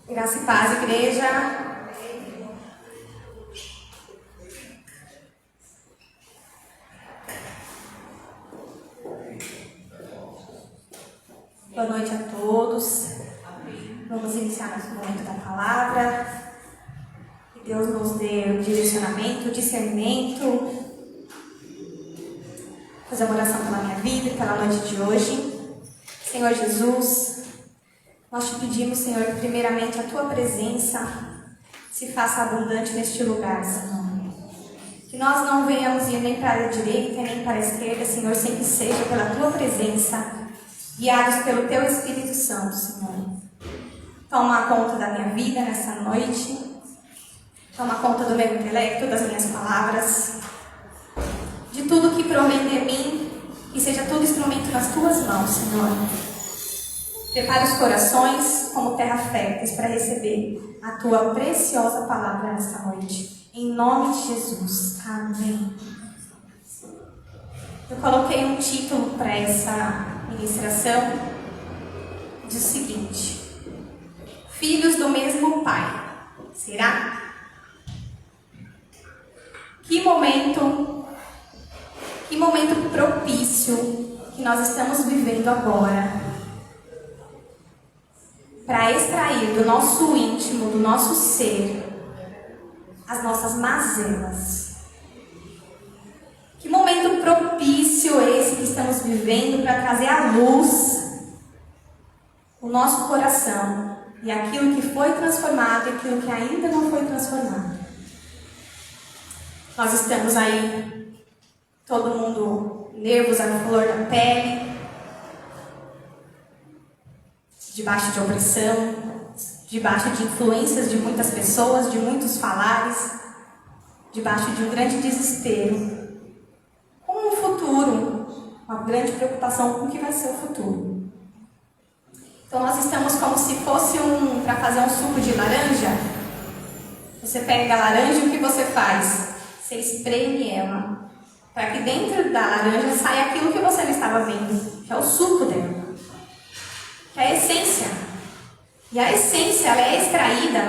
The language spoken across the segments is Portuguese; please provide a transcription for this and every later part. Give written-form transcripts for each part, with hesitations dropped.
Graça e paz, igreja. Boa noite a todos. Vamos iniciar nosso momento da palavra. Que Deus nos dê o direcionamento, o discernimento. Fazer uma oração pela minha vida e pela noite de hoje. Senhor Jesus, nós te pedimos, Senhor, que primeiramente a Tua presença se faça abundante neste lugar, Senhor. Que nós não venhamos ir nem para a direita, nem para a esquerda, Senhor, sem que seja pela Tua presença, guiados pelo Teu Espírito Santo, Senhor. Toma conta da minha vida nessa noite. Toma conta do meu intelecto, das minhas palavras. De tudo que provém de mim, que seja tudo instrumento nas Tuas mãos, Senhor. Prepare os corações como terra férteis para receber a Tua preciosa palavra nesta noite. Em nome de Jesus. Amém. Eu coloquei um título para essa ministração. Diz o seguinte: Filhos do mesmo Pai. Será? Que momento propício que nós estamos vivendo agora para extrair do nosso íntimo, do nosso ser, as nossas mazelas. Que momento propício esse que estamos vivendo para trazer à luz o nosso coração e aquilo que foi transformado e aquilo que ainda não foi transformado. Nós estamos aí, todo mundo nervos à flor da pele, debaixo de opressão, debaixo de influências de muitas pessoas, de muitos falares, debaixo de um grande desespero, com o futuro, uma grande preocupação com o que vai ser o futuro. Então nós estamos como se fosse para fazer um suco de laranja. Você pega a laranja e o que você faz? Você espreme ela, para que dentro da laranja saia aquilo que você não estava vendo, que é o suco dela. Que é a essência. E a essência, ela é extraída,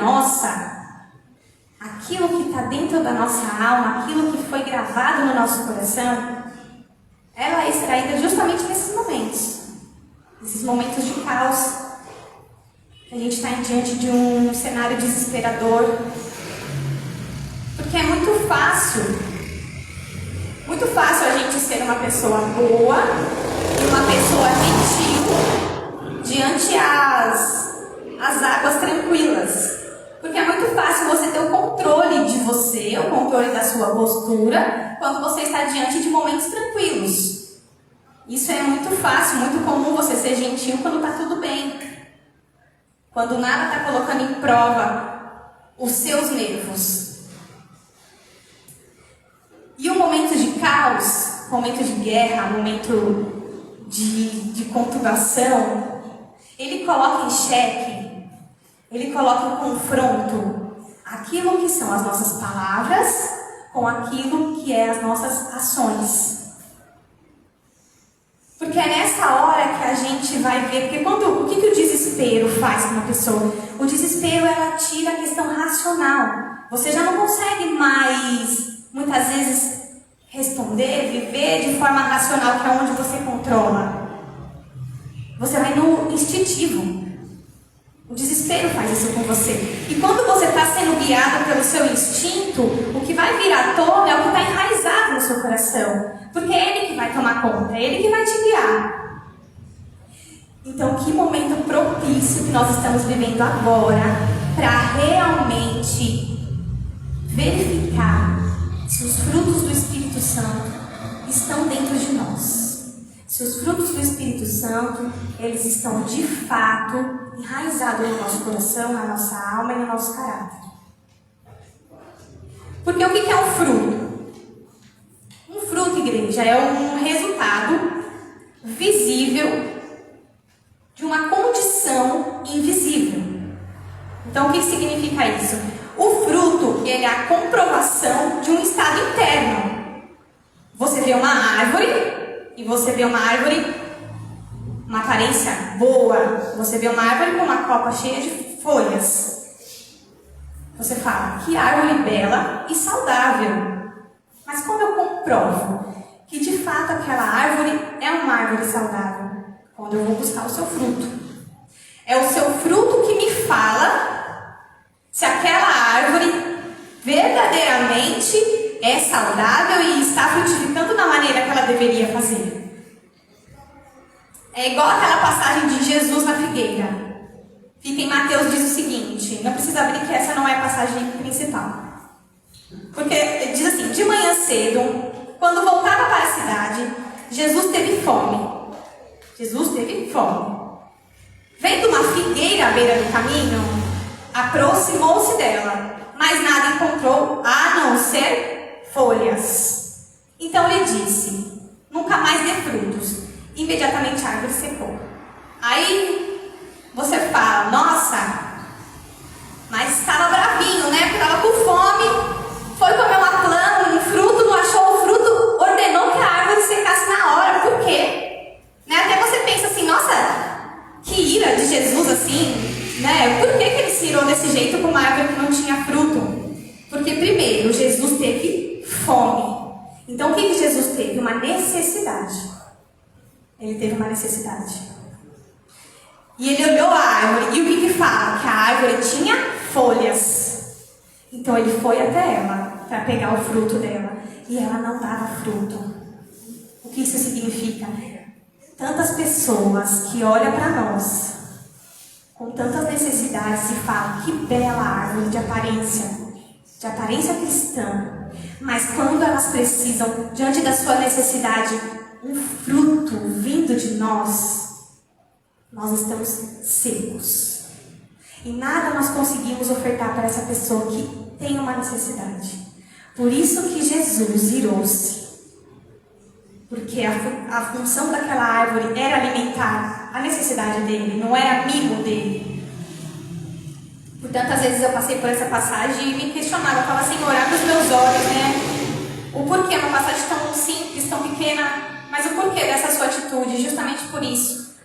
aquilo que está dentro da nossa alma, aquilo que foi gravado no nosso coração, ela é extraída justamente nesses momentos de caos. A gente está diante de um cenário desesperador, porque é muito fácil a gente ser uma pessoa boa e uma pessoa gentil diante as águas tranquilas. Porque é muito fácil você ter o controle de você, o controle da sua postura, quando você está diante de momentos tranquilos. Isso é muito fácil, muito comum você ser gentil quando está tudo bem. Quando nada está colocando em prova os seus nervos. E o momento de caos, momento de guerra, momento de conturbação, ele coloca em xeque, ele coloca em confronto aquilo que são as nossas palavras com aquilo que é as nossas ações. Porque é nessa hora que a gente vai ver, porque o que o desespero faz com uma pessoa? O desespero, ela tira a questão racional. Você já não consegue mais, muitas vezes, responder, viver de forma racional, que é onde você controla. Você vai no instintivo. O desespero faz isso com você. E quando você está sendo guiado pelo seu instinto, o que vai vir à tona é o que está enraizado no seu coração. Porque é ele que vai tomar conta, é ele que vai te guiar. Então, que momento propício que nós estamos vivendo agora para realmente verificar se os frutos do Espírito Santo estão dentro de nós. Se os frutos do Espírito Santo, eles estão de fato enraizados no nosso coração, na nossa alma e no nosso caráter. Porque o que é um fruto? Um fruto, igreja, é um resultado visível de uma condição invisível. Então, o que significa isso? O fruto, ele é a comprovação de um estado interno. Você vê uma árvore, e você vê uma árvore, uma aparência boa. Você vê uma árvore com uma copa cheia de folhas. Você fala, que árvore bela e saudável. Mas quando eu comprovo que de fato aquela árvore é uma árvore saudável, quando eu vou buscar o seu fruto. É o seu fruto que me fala se aquela árvore verdadeiramente é saudável e está frutificando da maneira que ela deveria fazer. É igual aquela passagem de Jesus na figueira. Fica em Mateus, diz o seguinte, não precisa abrir que essa não é a passagem principal. Porque diz assim, de manhã cedo, quando voltava para a cidade, Jesus teve fome. Jesus teve fome. Vendo uma figueira à beira do caminho, aproximou-se dela, mas nada encontrou a não ser folhas. Então lhe disse, nunca mais dê frutos. Imediatamente a árvore secou. Aí você fala, nossa, mas estava bravinho, né? Porque estava com fome, foi comer uma planta, um fruto, não achou o fruto, ordenou que a árvore secasse na hora. Por quê? Né? Até você pensa assim, nossa, que ira de Jesus assim, né? Por que ele se irou desse jeito com uma árvore que não tinha fruto? Porque primeiro, Jesus teve fome. Então o que Jesus teve? Uma necessidade. Ele teve uma necessidade. E ele olhou a árvore, e o que fala? Que a árvore tinha folhas. Então ele foi até ela, para pegar o fruto dela. E ela não dava fruto. O que isso significa? Tantas pessoas que olham para nós com tantas necessidades e falam, que bela árvore de aparência cristã. Mas quando elas precisam, diante da sua necessidade, um fruto vindo de nós estamos secos. E nada nós conseguimos ofertar para essa pessoa que tem uma necessidade. Por isso que Jesus irou-se. Porque a função daquela árvore era alimentar a necessidade dele, não era amigo dele. Por tantas vezes eu passei por essa passagem e me questionava, eu falava, Senhor, abre os meus olhos, né? O porquê, uma passagem tão simples, tão pequena, mas o porquê dessa sua atitude? Justamente por isso.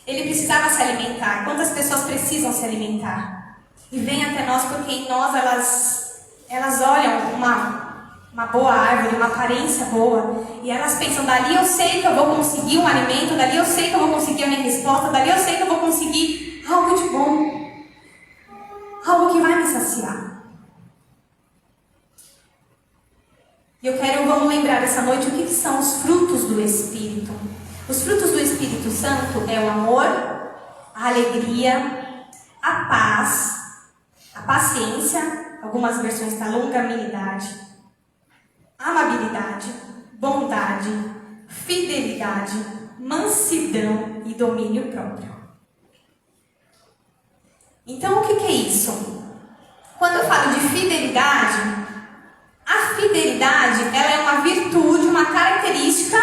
Ele precisava se alimentar. Quantas pessoas precisam se alimentar? E vêm até nós porque em nós elas olham uma boa árvore, uma aparência boa, e elas pensam, dali eu sei que eu vou conseguir um alimento, dali eu sei que eu vou conseguir a minha resposta, dali eu sei que eu vou conseguir algo de bom, algo que vai me saciar. E vamos lembrar essa noite o que são os frutos do Espírito. Os frutos do Espírito Santo é o amor, a alegria, a paz, a paciência, algumas versões está longanimidade, amabilidade, bondade, fidelidade, mansidão e domínio próprio. Então, o que é isso? Quando eu falo de fidelidade, a fidelidade ela é uma virtude, uma característica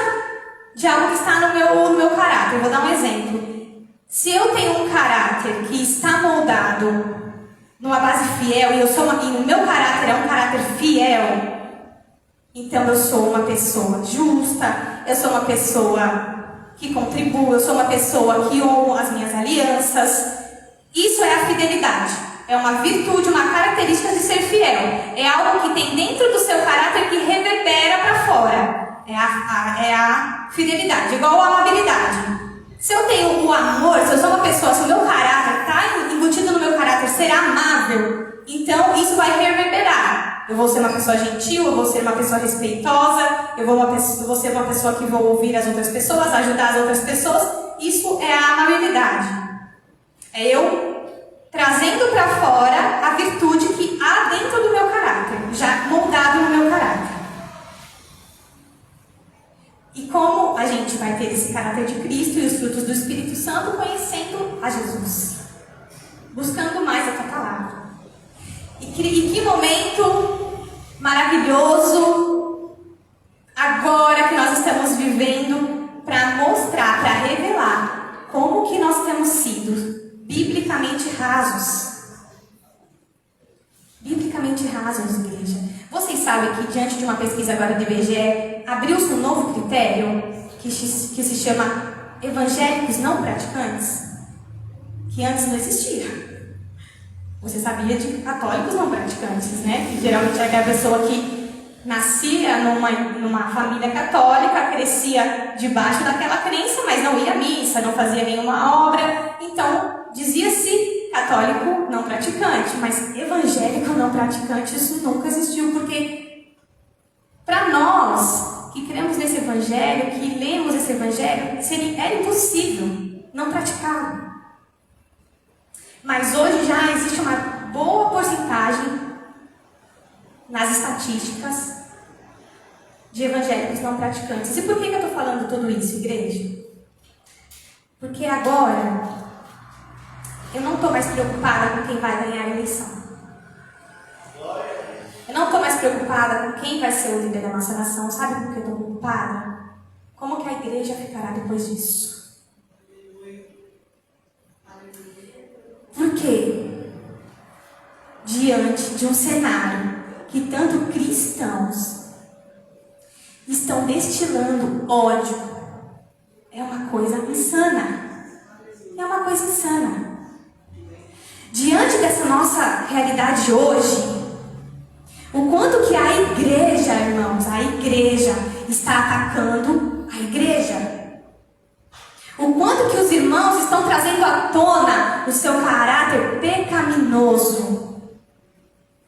de algo que está no meu caráter. Eu vou dar um exemplo. Se eu tenho um caráter que está moldado numa base fiel e o meu caráter é um caráter fiel, então eu sou uma pessoa justa, eu sou uma pessoa que contribui, eu sou uma pessoa que honra as minhas alianças. Isso é a fidelidade. É uma virtude, uma característica de ser fiel. É algo que tem dentro do seu caráter que reverbera para fora. É a fidelidade, igual a amabilidade. Se eu tenho o amor, se eu sou uma pessoa, se o meu caráter está embutido no meu caráter ser amável, então isso vai reverberar. Eu vou ser uma pessoa gentil, eu vou ser uma pessoa respeitosa, eu vou ser uma pessoa que vou ouvir as outras pessoas, ajudar as outras pessoas. Isso é a amabilidade. É eu trazendo para fora a virtude que há dentro do meu caráter, já moldado no meu caráter. E como a gente vai ter esse caráter de Cristo e os frutos do Espírito Santo? Conhecendo a Jesus, buscando mais a tua palavra. E que momento maravilhoso agora que nós estamos vivendo para mostrar, para revelar como que nós temos sido biblicamente rasos. Biblicamente rasos, igreja. Vocês sabem que diante de uma pesquisa agora do IBGE, abriu-se um novo critério que se chama evangélicos não praticantes, que antes não existia. Você sabia de católicos não praticantes, né? Que geralmente é aquela pessoa que nascia numa família católica, crescia debaixo daquela crença, mas não ia à missa, não fazia nenhuma obra. Então, dizia-se católico não praticante, mas evangélico não praticante, isso nunca existiu, porque para nós que cremos nesse evangelho, que lemos esse evangelho, era impossível não praticá-lo. Mas hoje já existe uma boa porcentagem nas estatísticas de evangélicos não praticantes. E por que eu estou falando tudo isso, igreja? Porque agora eu não estou mais preocupada com quem vai ganhar a eleição. Eu não estou mais preocupada com quem vai ser o líder da nossa nação. Sabe por que eu estou preocupada? Como que a igreja ficará depois disso? Porque, diante de um cenário que tanto cristãos estão destilando ódio, é uma coisa insana. É uma coisa insana. Diante dessa nossa realidade hoje, o quanto que a igreja, irmãos, a igreja está atacando a igreja. O quanto que os irmãos estão trazendo à tona o seu caráter pecaminoso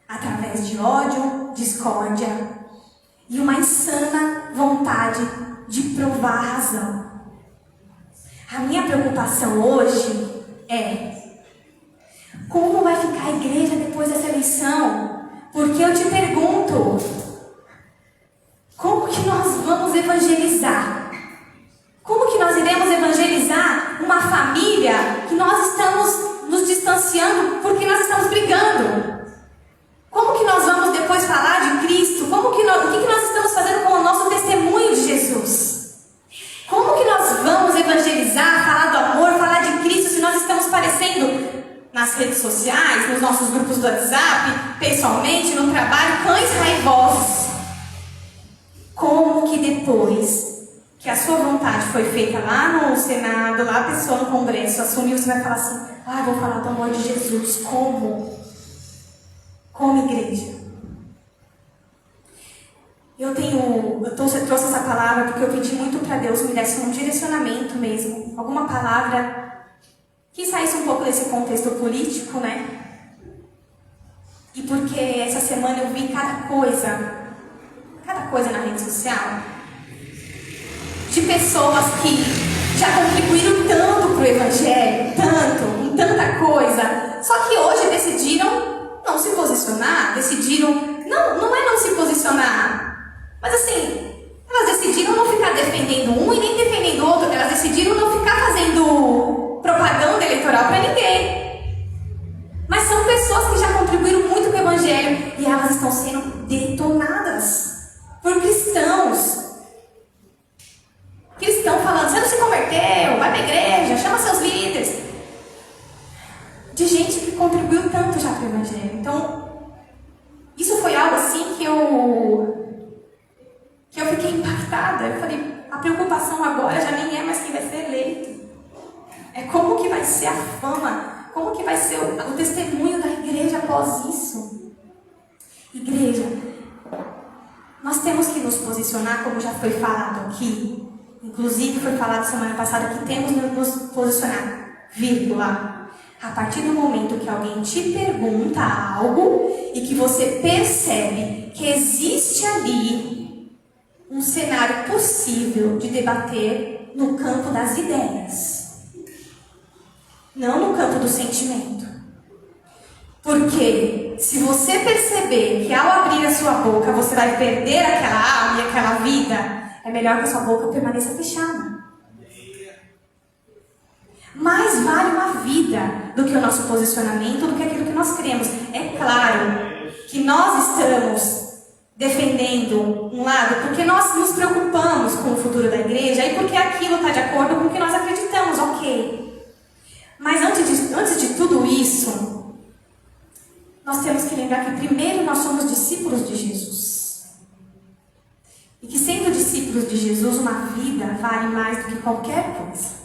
através de ódio, discórdia e uma insana vontade de provar a razão. A minha preocupação hoje é como vai ficar a igreja depois dessa eleição? Porque eu te pergunto, como que nós vamos evangelizar? Como que nós iremos evangelizar uma família que nós estamos nos distanciando porque nós estamos brigando? Como que nós vamos depois falar de Cristo? O que nós estamos fazendo com o nosso testemunho de Jesus? Como que nós vamos evangelizar, falar do amor, falar de Cristo se nós estamos parecendo nas redes sociais, nos nossos grupos do WhatsApp, pessoalmente, no trabalho, cães raivosos? Como que depois que a sua vontade foi feita lá no Senado, lá a pessoa no Congresso assumiu, você vai falar assim, vou falar do amor de Jesus. Como? Como igreja? Eu trouxe essa palavra porque eu pedi muito para Deus me desse um direcionamento mesmo, alguma palavra que saísse um pouco desse contexto político, né? E porque essa semana eu vi cada coisa na rede social, de pessoas que já contribuíram tanto para o Evangelho, com tanta coisa, só que hoje decidiram não se posicionar, não é não se posicionar, mas assim, elas decidiram não ficar defendendo um e nem defendendo o outro, elas decidiram não ficar fazendo propaganda eleitoral para ninguém. Mas são pessoas que já contribuíram muito com o Evangelho e elas estão sendo detonadas por cristãos. Cristão falando, você não se converteu, vai pra igreja, chama seus líderes. De gente que contribuiu tanto já para o Evangelho. Então, isso foi algo assim que eu fiquei impactada. Eu falei, a preocupação agora já nem é mais quem vai ser eleito. É como que vai ser a fama, como que vai ser o testemunho da igreja após isso. Igreja, nós temos que nos posicionar, como já foi falado aqui. Inclusive foi falado semana passada que temos que nos posicionar, vírgula. A partir do momento que alguém te pergunta algo e que você percebe que existe ali um cenário possível de debater no campo das ideias, não no campo do sentimento. Porque se você perceber que ao abrir a sua boca você vai perder aquela alma e aquela vida, é melhor que a sua boca permaneça fechada. Mais vale uma vida do que o nosso posicionamento, do que aquilo que nós cremos. É claro que nós estamos defendendo um lado, porque nós nos preocupamos com o futuro da igreja e porque aquilo está de acordo com o que nós acreditamos, ok. Mas antes de tudo isso, nós temos que lembrar que primeiro nós somos discípulos de Jesus. E que sendo discípulos de Jesus, uma vida vale mais do que qualquer coisa.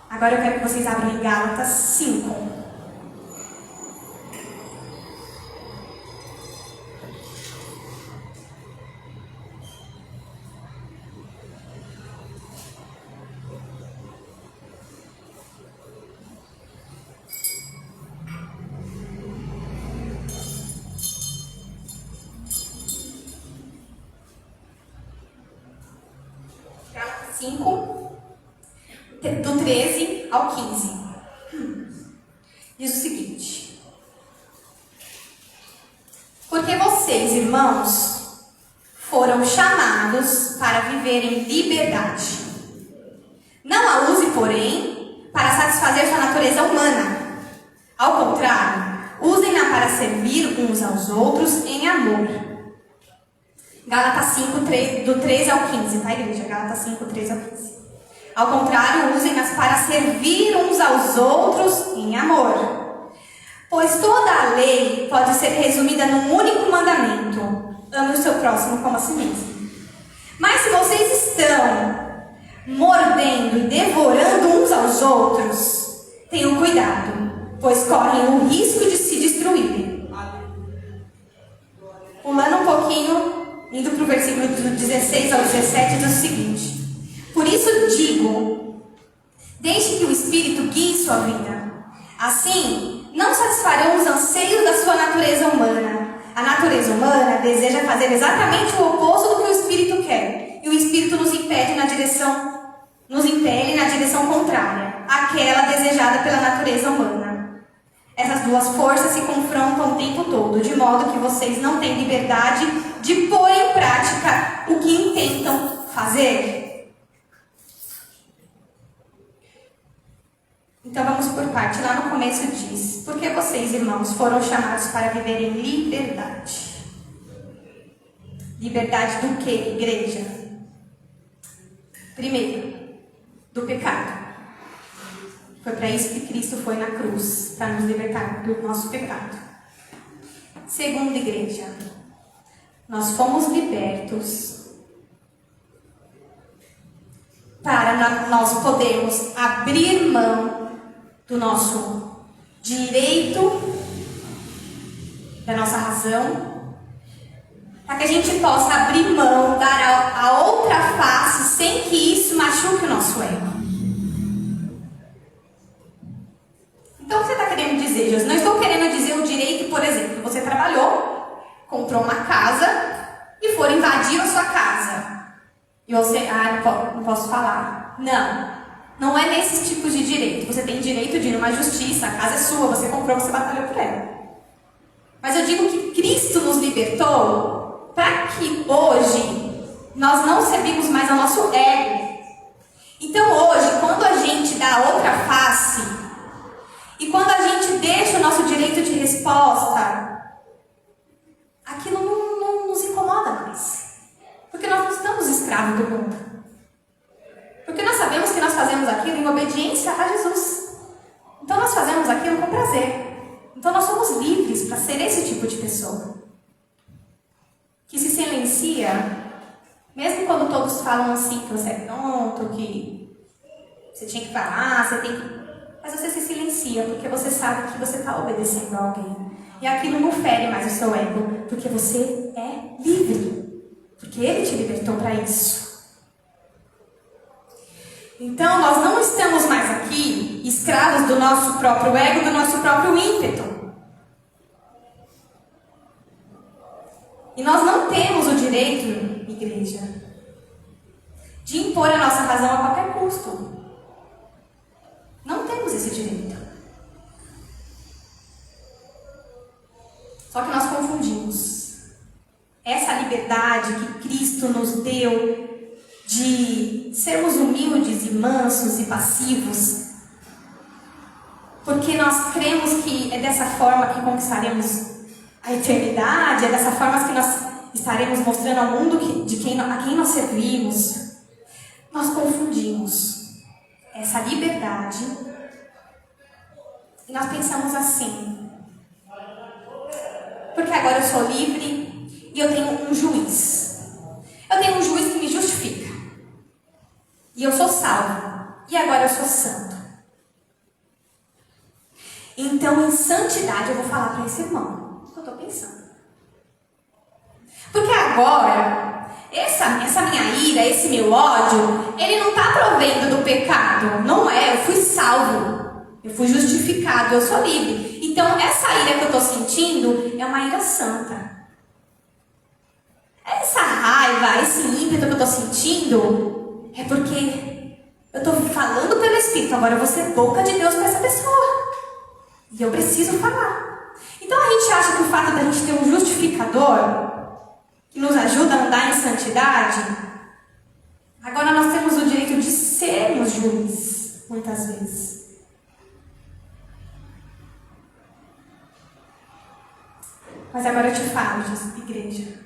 Agora eu quero que vocês abram em Gálatas 5. Gálatas 5, do 13 ao 15. Diz o seguinte: porque vocês, irmãos, foram chamados para viver em liberdade. Não a use, porém, para satisfazer sua natureza humana. Ao contrário, usem-na para servir uns aos outros em amor. Gálatas 5, do 13 ao 15, tá, igreja? Gálatas 5, 13 ao 15. Ao contrário, usem-nas para servir uns aos outros em amor. Pois toda a lei pode ser resumida num único mandamento: ame o seu próximo como a si mesmo. Mas se vocês estão mordendo e devorando uns aos outros, tenham cuidado, pois correm o risco de se destruírem. Pulando um pouquinho, indo para o versículo do 16 ao 17, diz o seguinte: por isso digo, deixe que o Espírito guie sua vida. Assim, não satisfarão os anseios da sua natureza humana. A natureza humana deseja fazer exatamente o oposto do que o Espírito quer. E o Espírito nos impele na direção contrária, àquela desejada pela natureza humana. Essas duas forças se confrontam o tempo todo, de modo que vocês não têm liberdade de pôr em prática o que intentam fazer. Então vamos por parte. Lá no começo diz: porque vocês, irmãos, foram chamados para viver em liberdade. Liberdade do que, igreja? Primeiro, do pecado. Foi para isso que Cristo foi na cruz, para nos libertar do nosso pecado. Segundo, igreja, nós fomos libertos para nós podermos abrir mão do nosso direito, da nossa razão, para que a gente possa abrir mão, dar a outra face, sem que isso machuque o nosso ego. Então, o que você está querendo dizer, Jesus? Não estou querendo dizer o direito, por exemplo, você trabalhou, comprou uma casa e for invadir a sua casa. E você, não posso falar. Não é nesses tipos de direito. Você tem direito de ir numa justiça, a casa é sua, você comprou, você batalhou por ela. Mas eu digo que Cristo nos libertou para que hoje nós não servimos mais ao nosso ego. Então hoje, quando a gente dá a outra face, e quando a gente deixa o nosso direito de resposta, aquilo não nos incomoda mais. Porque nós não estamos escravos do mundo. Porque nós sabemos que nós fazemos aquilo em obediência a Jesus. Então nós fazemos aquilo com prazer. Então nós somos livres para ser esse tipo de pessoa. Que se silencia, mesmo quando todos falam assim, que você é pronto, que você tinha que falar, você tem que... Mas você se silencia, porque você sabe que você está obedecendo a alguém. E aquilo não fere mais o seu ego, porque você é livre. Porque Ele te libertou para isso. Então, nós não estamos mais aqui escravos do nosso próprio ego, do nosso próprio ímpeto. E nós não temos o direito, igreja, de impor a nossa razão a qualquer custo. Não temos esse direito. Só que nós confundimos essa liberdade que Cristo nos deu de sermos humildes e mansos e passivos, porque nós cremos que é dessa forma que conquistaremos a eternidade, é dessa forma que nós estaremos mostrando ao mundo a quem nós servimos, nós confundimos essa liberdade e nós pensamos assim: porque agora eu sou livre e eu tenho um juiz. Eu tenho um juiz que me justifica. E eu sou salvo. E agora eu sou santo. Então, em santidade, eu vou falar para esse irmão o que eu estou pensando. Porque agora, essa minha ira, esse meu ódio, ele não está provendo do pecado. Não é, eu fui salvo. Eu fui justificado, eu sou livre. Então, essa ira que eu estou sentindo é uma ira santa. Essa raiva, esse ímpeto que eu estou sentindo, é porque eu estou falando pelo Espírito. Agora eu vou ser boca de Deus para essa pessoa. E eu preciso falar. Então a gente acha que o fato da gente ter um justificador que nos ajuda a andar em santidade, agora nós temos o direito de sermos juízes, muitas vezes. Mas agora eu te falo, igreja.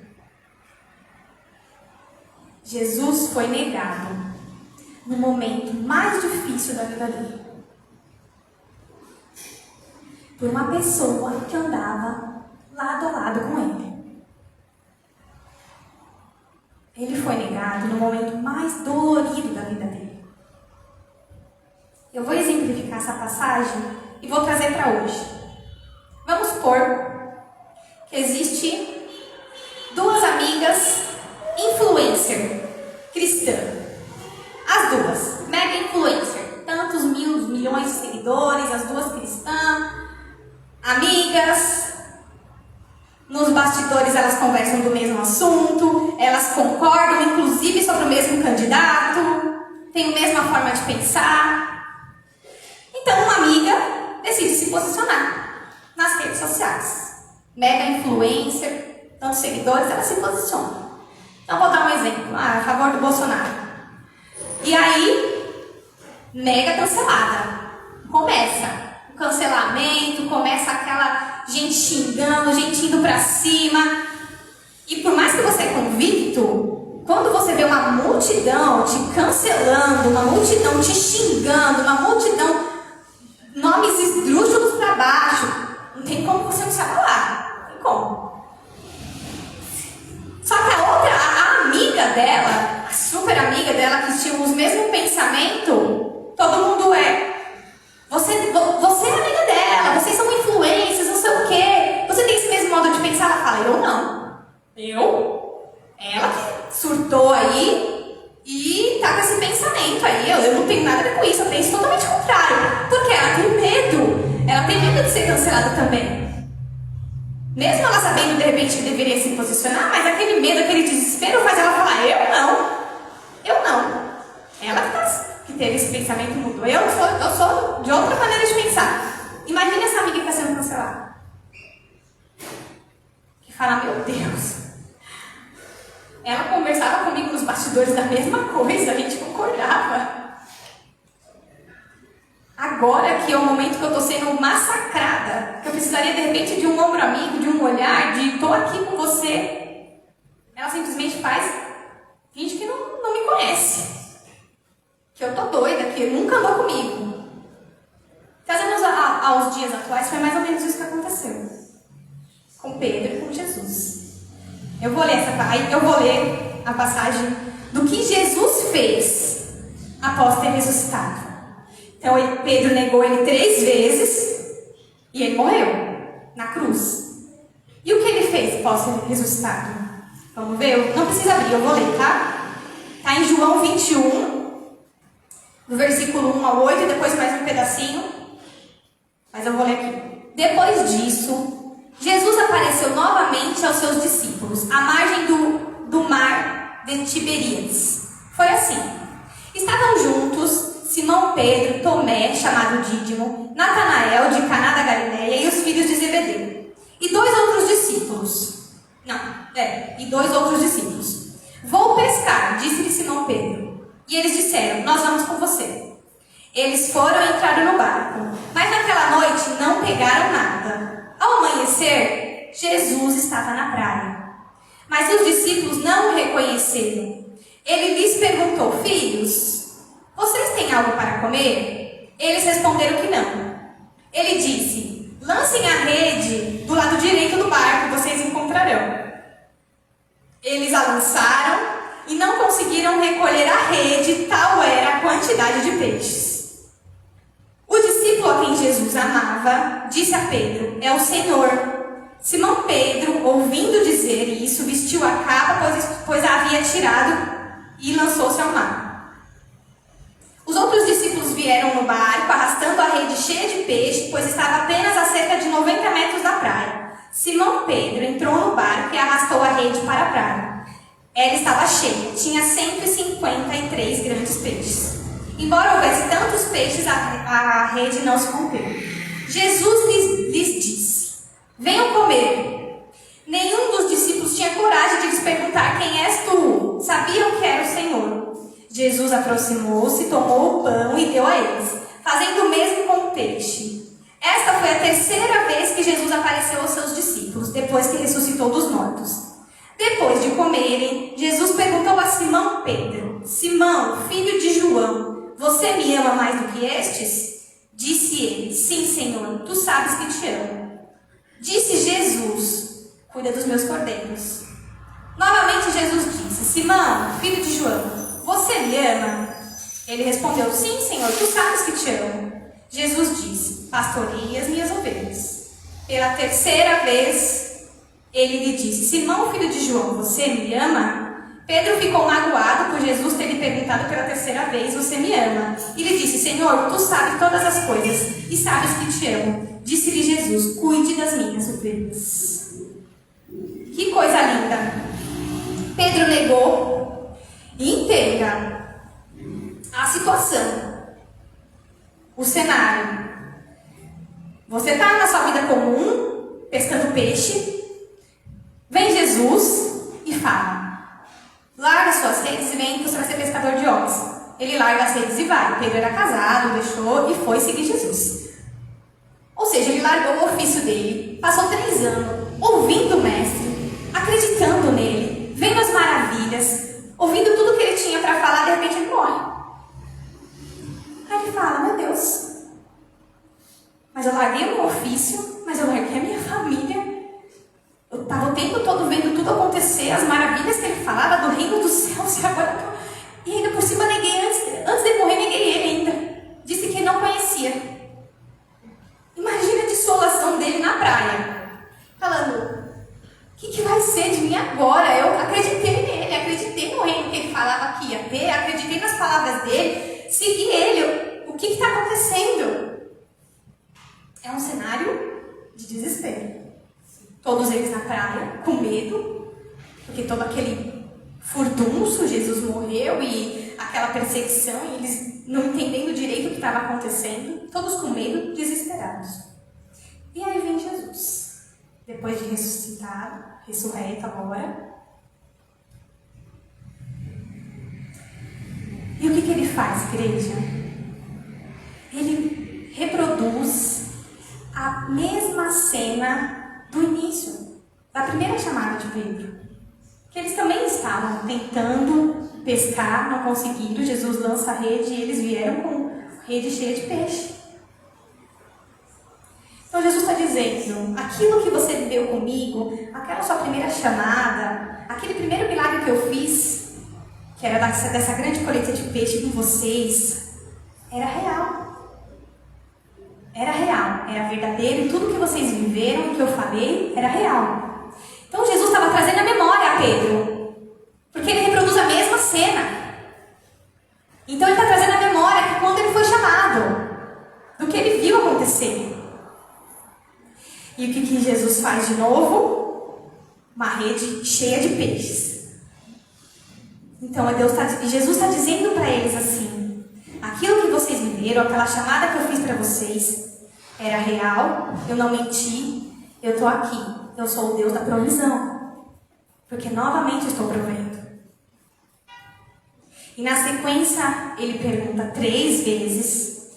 Jesus foi negado no momento mais difícil da vida dele por uma pessoa que andava lado a lado com ele. Ele foi negado no momento mais dolorido da vida dele. Eu vou exemplificar essa passagem e vou trazer para hoje. Vamos supor que existe duas amigas influencer cristã. As duas, mega influencer, tantos milhões de seguidores, as duas cristãs, amigas. Nos bastidores elas conversam do mesmo assunto, elas concordam inclusive sobre o mesmo candidato, têm a mesma forma de pensar. Então uma amiga decide se posicionar nas redes sociais. Mega influencer, tantos seguidores, ela se posiciona. Então vou dar um exemplo, a favor do Bolsonaro. E aí, mega cancelada. Começa o cancelamento, começa aquela gente xingando, gente indo pra cima. E por mais que você é convicto, quando você vê uma multidão te cancelando, uma multidão te xingando, uma multidão, nomes esdrúxulos pra baixo, não tem como você não se abalar. Não tem como. Só que a amiga dela, a super amiga dela, que tinha os mesmos pensamentos, todo mundo você é amiga dela, vocês são influências, não sei o quê. Você tem esse mesmo modo de pensar? Ela fala, eu não. Ela que surtou aí e tá com esse pensamento aí. Eu não tenho nada a ver com isso, eu penso totalmente contrário. Porque ela tem medo. Ela tem medo de ser cancelada também. Mesmo ela sabendo de repente que deveria se posicionar, mas aquele medo, aquele desespero faz ela falar, eu não. Ela que teve esse pensamento mudou. Eu sou de outra maneira de pensar. Imagina essa amiga que está sendo cancelada. Que fala, meu Deus. Ela conversava comigo nos bastidores da mesma coisa, a gente concordava. Agora que é o momento que eu estou sendo massacrada, que eu precisaria de repente de um ombro amigo, de um olhar, de estou aqui com você, ela simplesmente finge que não me conhece, que eu tô doida, que nunca andou comigo. Trazendo aos dias atuais, foi mais ou menos isso que aconteceu com Pedro e com Jesus. Eu vou ler a passagem do que Jesus fez após ter ressuscitado. Então Pedro negou ele 3 vezes e ele morreu na cruz. E o que ele fez após ser ressuscitado? Vamos ver? Não precisa abrir, eu vou ler, tá? Está em João 21, do versículo 1 ao 8, e depois mais um pedacinho. Mas eu vou ler aqui. Depois disso, Jesus apareceu novamente aos seus discípulos, à margem do mar de Tiberíades. Foi assim. Estavam juntos Simão Pedro, Tomé, chamado Dídimo, Natanael, de Caná da Galileia, e os filhos de Zebedeu. E 2 outros discípulos. Vou pescar, disse-lhe Simão Pedro. E eles disseram, nós vamos com você. Eles foram e entraram no barco, mas naquela noite não pegaram nada. Ao amanhecer, Jesus estava na praia. Mas os discípulos não o reconheceram. Ele lhes perguntou: filhos, vocês têm algo para comer? Eles responderam que não. Ele disse: lancem a rede do lado direito do barco e vocês encontrarão. Eles a lançaram e não conseguiram recolher a rede, tal era a quantidade de peixes. O discípulo a quem Jesus amava disse a Pedro: é o Senhor. Simão Pedro, ouvindo dizer isso, vestiu a capa, pois a havia tirado, e lançou-se ao mar. Os outros discípulos vieram no barco, arrastando a rede cheia de peixe, pois estava apenas a cerca de 90 metros da praia. Simão Pedro entrou no barco e arrastou a rede para a praia. Ela estava cheia, tinha 153 grandes peixes. Embora houvesse tantos peixes, a rede não se rompeu. Jesus lhes disse: venham comer. Nenhum dos discípulos tinha coragem de lhes perguntar: quem és tu? Sabiam que era o Senhor. Jesus aproximou-se, tomou o pão e deu a eles, fazendo o mesmo com o peixe. Esta foi a terceira vez que Jesus apareceu aos seus discípulos, depois que ressuscitou dos mortos. Depois de comerem, Jesus perguntou a Simão Pedro: Simão, filho de João, você me ama mais do que estes? Disse ele: sim, Senhor, tu sabes que te amo. Disse Jesus: cuida dos meus cordeiros. Novamente Jesus disse: Simão, filho de João, você me ama? Ele respondeu: sim, Senhor, tu sabes que te amo. Jesus disse: pastoreie as minhas ovelhas. Pela terceira vez, ele lhe disse: Simão, filho de João, você me ama? Pedro ficou magoado por Jesus ter lhe perguntado pela terceira vez: você me ama? E lhe disse: Senhor, tu sabes todas as coisas e sabes que te amo. Disse-lhe Jesus: cuide das minhas ovelhas. Que coisa linda! Pedro negou. E entenda a situação, o cenário. Você está na sua vida comum, pescando peixe. Vem Jesus e fala: larga suas redes e vem que você vai ser pescador de homens. Ele larga as redes e vai. Pedro era casado, deixou e foi seguir Jesus. Ou seja, ele largou o ofício dele, passou 3 anos ouvindo o mestre, acreditando nele, vendo as maravilhas, ouvindo tudo que ele tinha para falar. De repente ele morre. Aí ele fala: meu Deus, mas eu larguei o meu ofício, mas eu larguei a minha família. Eu estava o tempo todo vendo tudo acontecer, as maravilhas que ele falava do reino dos céus, e agora e ainda por cima neguei antes de morrer, neguei ele ainda. Disse que não conhecia. Imagina a dissolação dele na praia, falando: o que vai ser de mim agora? Eu acreditei nele, acreditei no reino que ele falava que ia ter, acreditei nas palavras dele, segui ele. O que está acontecendo? É um cenário de desespero. Todos eles na praia, com medo, porque todo aquele furdunço, Jesus morreu e aquela perseguição, e eles não entendendo direito o que estava acontecendo, todos com medo, desesperados. E aí vem Jesus, depois de ressuscitado, ressurreto agora. E o que ele faz, igreja? Ele reproduz a mesma cena do início, da primeira chamada de Pedro. Que eles também estavam tentando pescar, não conseguiram. Jesus lança a rede e eles vieram com rede cheia de peixe. Então Jesus está dizendo: aquilo que você viveu comigo, aquela sua primeira chamada, aquele primeiro milagre que eu fiz, que era dessa grande colheita de peixe com vocês, era real. Era real, era verdadeiro, e tudo que vocês viveram, o que eu falei, era real. Então Jesus estava trazendo a memória a Pedro, porque ele reproduz a mesma cena. Então ele está trazendo a memória que quando ele foi chamado, do que ele viu acontecer. E o que Jesus faz de novo? Uma rede cheia de peixes. Então Jesus está dizendo para eles assim: aquilo que vocês viveram, aquela chamada que eu fiz para vocês, era real, eu não menti, eu estou aqui, eu sou o Deus da provisão, porque novamente estou provendo. E na sequência ele pergunta 3 vezes: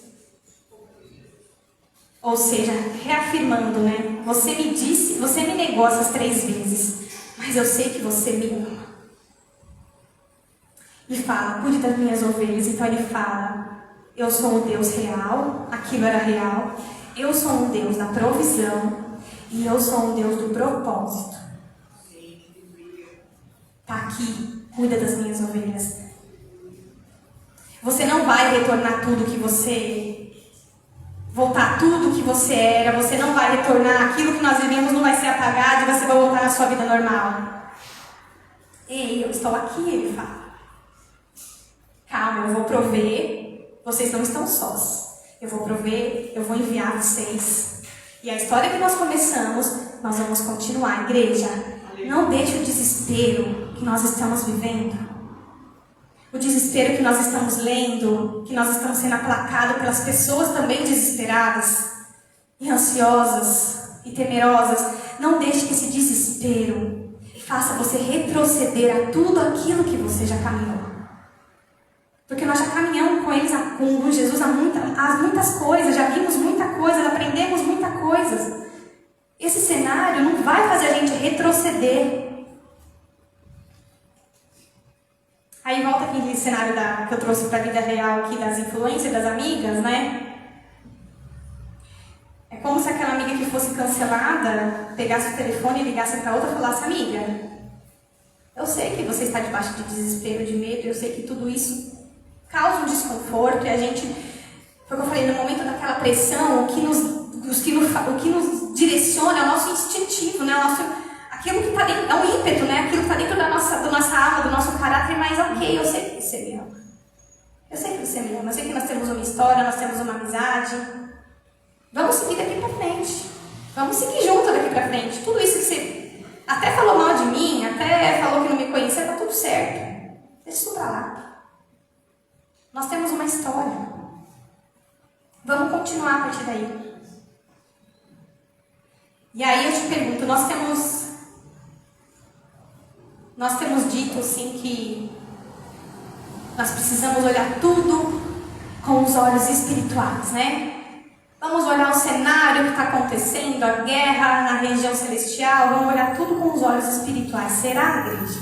Ou seja, reafirmando, né? Você me negou essas 3 vezes, mas eu sei que você me ama. E fala, cuide das minhas ovelhas. Então ele fala, eu sou um Deus real, aquilo era real. Eu sou um Deus da provisão e eu sou um Deus do propósito. Está aqui, cuida das minhas ovelhas. Você não vai retornar tudo que você... voltar tudo que você era. Você não vai retornar aquilo que nós vivemos, não vai ser apagado e você vai voltar na sua vida normal. Ei, eu estou aqui, ele fala. Calma, eu vou prover. Vocês não estão sós. Eu vou prover, eu vou enviar vocês. E a história que nós começamos, nós vamos continuar. Igreja, não deixe o desespero que nós estamos vivendo, o desespero que nós estamos lendo, que nós estamos sendo aplacados pelas pessoas também desesperadas, e ansiosas, e temerosas. Não deixe que esse desespero faça você retroceder a tudo aquilo que você já caminhou. Porque nós já caminhamos com Jesus há muitas coisas, já vimos muita coisa, aprendemos muita coisa. Esse cenário não vai fazer a gente retroceder. Aí volta aquele cenário que eu trouxe para a vida real aqui das influências das amigas, né? É como se aquela amiga que fosse cancelada pegasse o telefone e ligasse para outra e falasse, amiga, eu sei que você está debaixo de desespero, de medo, eu sei que tudo isso causa um desconforto e a gente, foi o que eu falei, no momento daquela pressão, o que nos direciona é o nosso instintivo, né? Aquilo que está dentro, é um ímpeto, né? Aquilo que está dentro da nossa alma, do nosso caráter, mas ok, eu sei que você me ama. Eu sei que você me ama, eu sei que nós temos uma história, nós temos uma amizade. Vamos seguir daqui para frente. Vamos seguir junto daqui para frente. Tudo isso que você até falou mal de mim, até falou que não me conhecia, tá tudo certo. Deixa isso para lá. Nós temos uma história. Vamos continuar a partir daí. E aí eu te pergunto, nós temos dito assim que nós precisamos olhar tudo com os olhos espirituais, né? Vamos olhar o cenário que está acontecendo, a guerra na região celestial, vamos olhar tudo com os olhos espirituais. Será, igreja?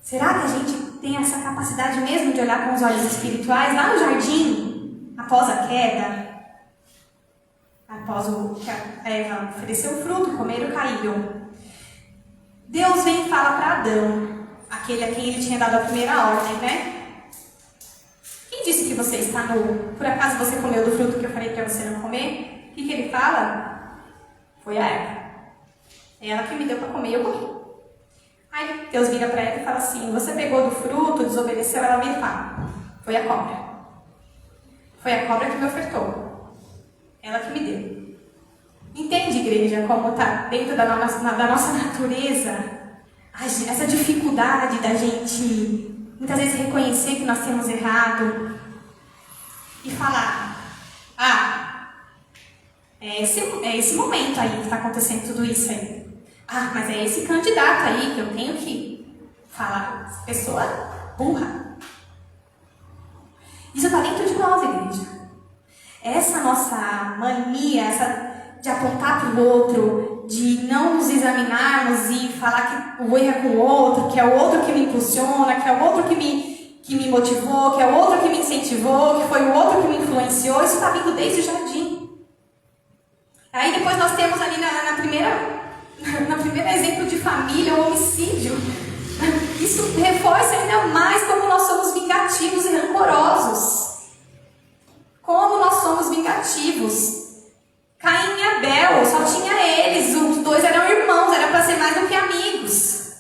Será que a gente tem essa capacidade mesmo de olhar com os olhos espirituais? Lá no jardim, após a queda, após que a Eva ofereceu o fruto, comeram e caíram, Deus vem e fala para Adão, aquele a quem ele tinha dado a primeira ordem, né? Quem disse que você está nu? Por acaso você comeu do fruto que eu falei para você não comer? O que ele fala? Foi a Eva. É ela que me deu para comer e eu comi. Aí Deus vira para ela e fala assim, você pegou do fruto, desobedeceu, ela me fala, foi a cobra. Foi a cobra que me ofertou. Ela que me deu. Entende, igreja, como está dentro da nossa natureza essa dificuldade da gente muitas vezes reconhecer que nós temos errado e falar, é esse momento aí que está acontecendo tudo isso aí. Mas é esse candidato aí que eu tenho que falar. Essa pessoa burra. Isso está dentro de nós, igreja. Essa nossa mania, de apontar para o outro, de não nos examinarmos e falar que o erro é com o outro, que é o outro que me impulsiona, que é o outro que me motivou, que é o outro que me incentivou, que foi o outro que me influenciou, isso está vindo desde o jardim. Aí depois nós temos ali na primeira exemplo de família, o homicídio. Isso reforça ainda mais como nós somos vingativos e rancorosos. Como nós somos vingativos. Caim e Abel, só tinha eles, os dois eram irmãos, era para ser mais do que amigos.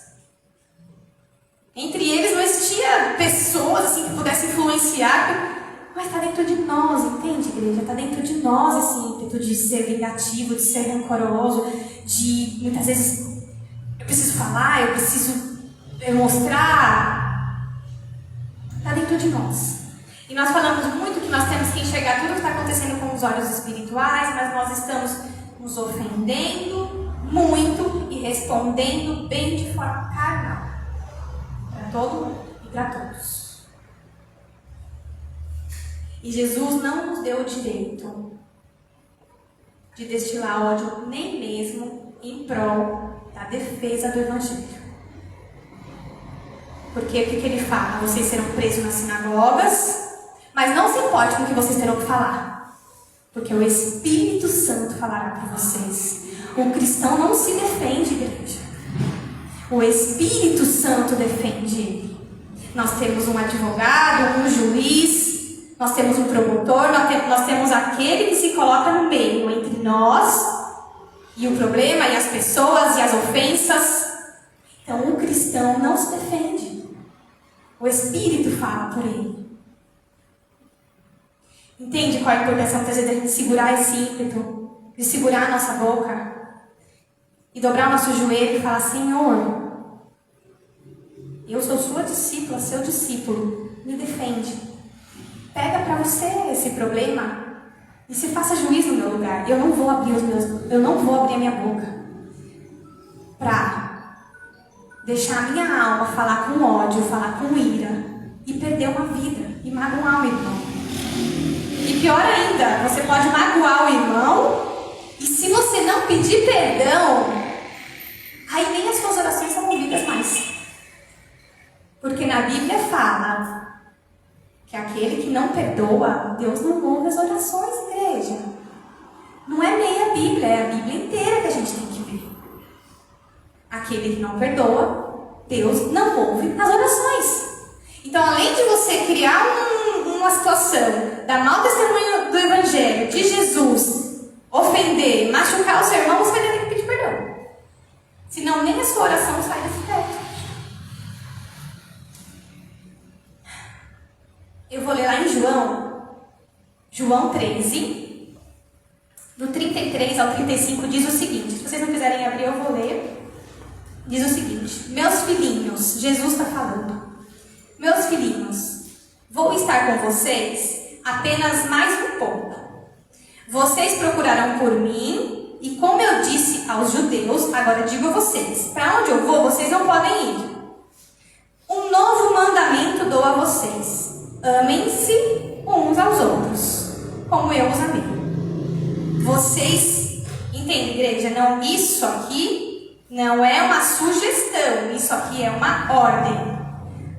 Entre eles não existia pessoas assim que pudessem influenciar, mas está dentro de nós, entende, igreja? Está dentro de nós esse ímpeto de ser vingativo, de ser rancoroso, de muitas vezes eu preciso falar, eu preciso mostrar. Está dentro de nós. E nós falamos muito que nós temos que enxergar tudo que está acontecendo com os olhos espirituais, mas nós estamos nos ofendendo muito e respondendo bem de forma carnal. Para todo e para todos. E Jesus não nos deu o direito de destilar ódio, nem mesmo em prol da defesa do Evangelho. Porque o que ele fala? Vocês serão presos nas sinagogas, mas não se importe com o que vocês terão que falar, porque o Espírito Santo falará por vocês. O cristão não se defende, igreja. O Espírito Santo defende ele. Nós temos um advogado, um juiz, nós temos um promotor, nós temos aquele que se coloca no meio entre nós e o problema, e as pessoas, e as ofensas. Então o cristão não se defende. O Espírito fala por ele. Entende qual a importância muitas vezes da gente segurar esse ímpeto, de segurar a nossa boca e dobrar o nosso joelho e falar: Senhor, eu sou sua discípula, seu discípulo, me defende. Pega para você esse problema e se faça juiz no meu lugar. Eu não vou abrir a minha boca para deixar a minha alma falar com ódio, falar com ira e perder uma vida e magoar o irmão. E pior ainda, você pode magoar o irmão e se você não pedir perdão, aí nem as suas orações são ouvidas mais. Porque na Bíblia fala que aquele que não perdoa, Deus não ouve as orações, igreja. Não é meia Bíblia, é a Bíblia inteira que a gente tem que ver. Aquele que não perdoa, Deus não ouve as orações. Então, além de você criar uma situação, dar mau testemunho do Evangelho, de Jesus, ofender, machucar o seu irmão, você vai ter que pedir perdão. Senão nem a sua oração sai desse teto. Eu vou ler lá em João 13, do 33 ao 35, diz o seguinte. Se vocês não quiserem abrir, eu vou ler. Diz o seguinte: meus filhinhos, Jesus está falando. Meus filhinhos, vou estar com vocês apenas mais um pouco. Vocês procurarão por mim, e como eu disse aos judeus, agora digo a vocês: para onde eu vou, vocês não podem ir. Um novo mandamento dou a vocês: amem-se uns aos outros, como eu os amei. Vocês entendem, igreja? Não, isso aqui não é uma sugestão, isso aqui é uma ordem.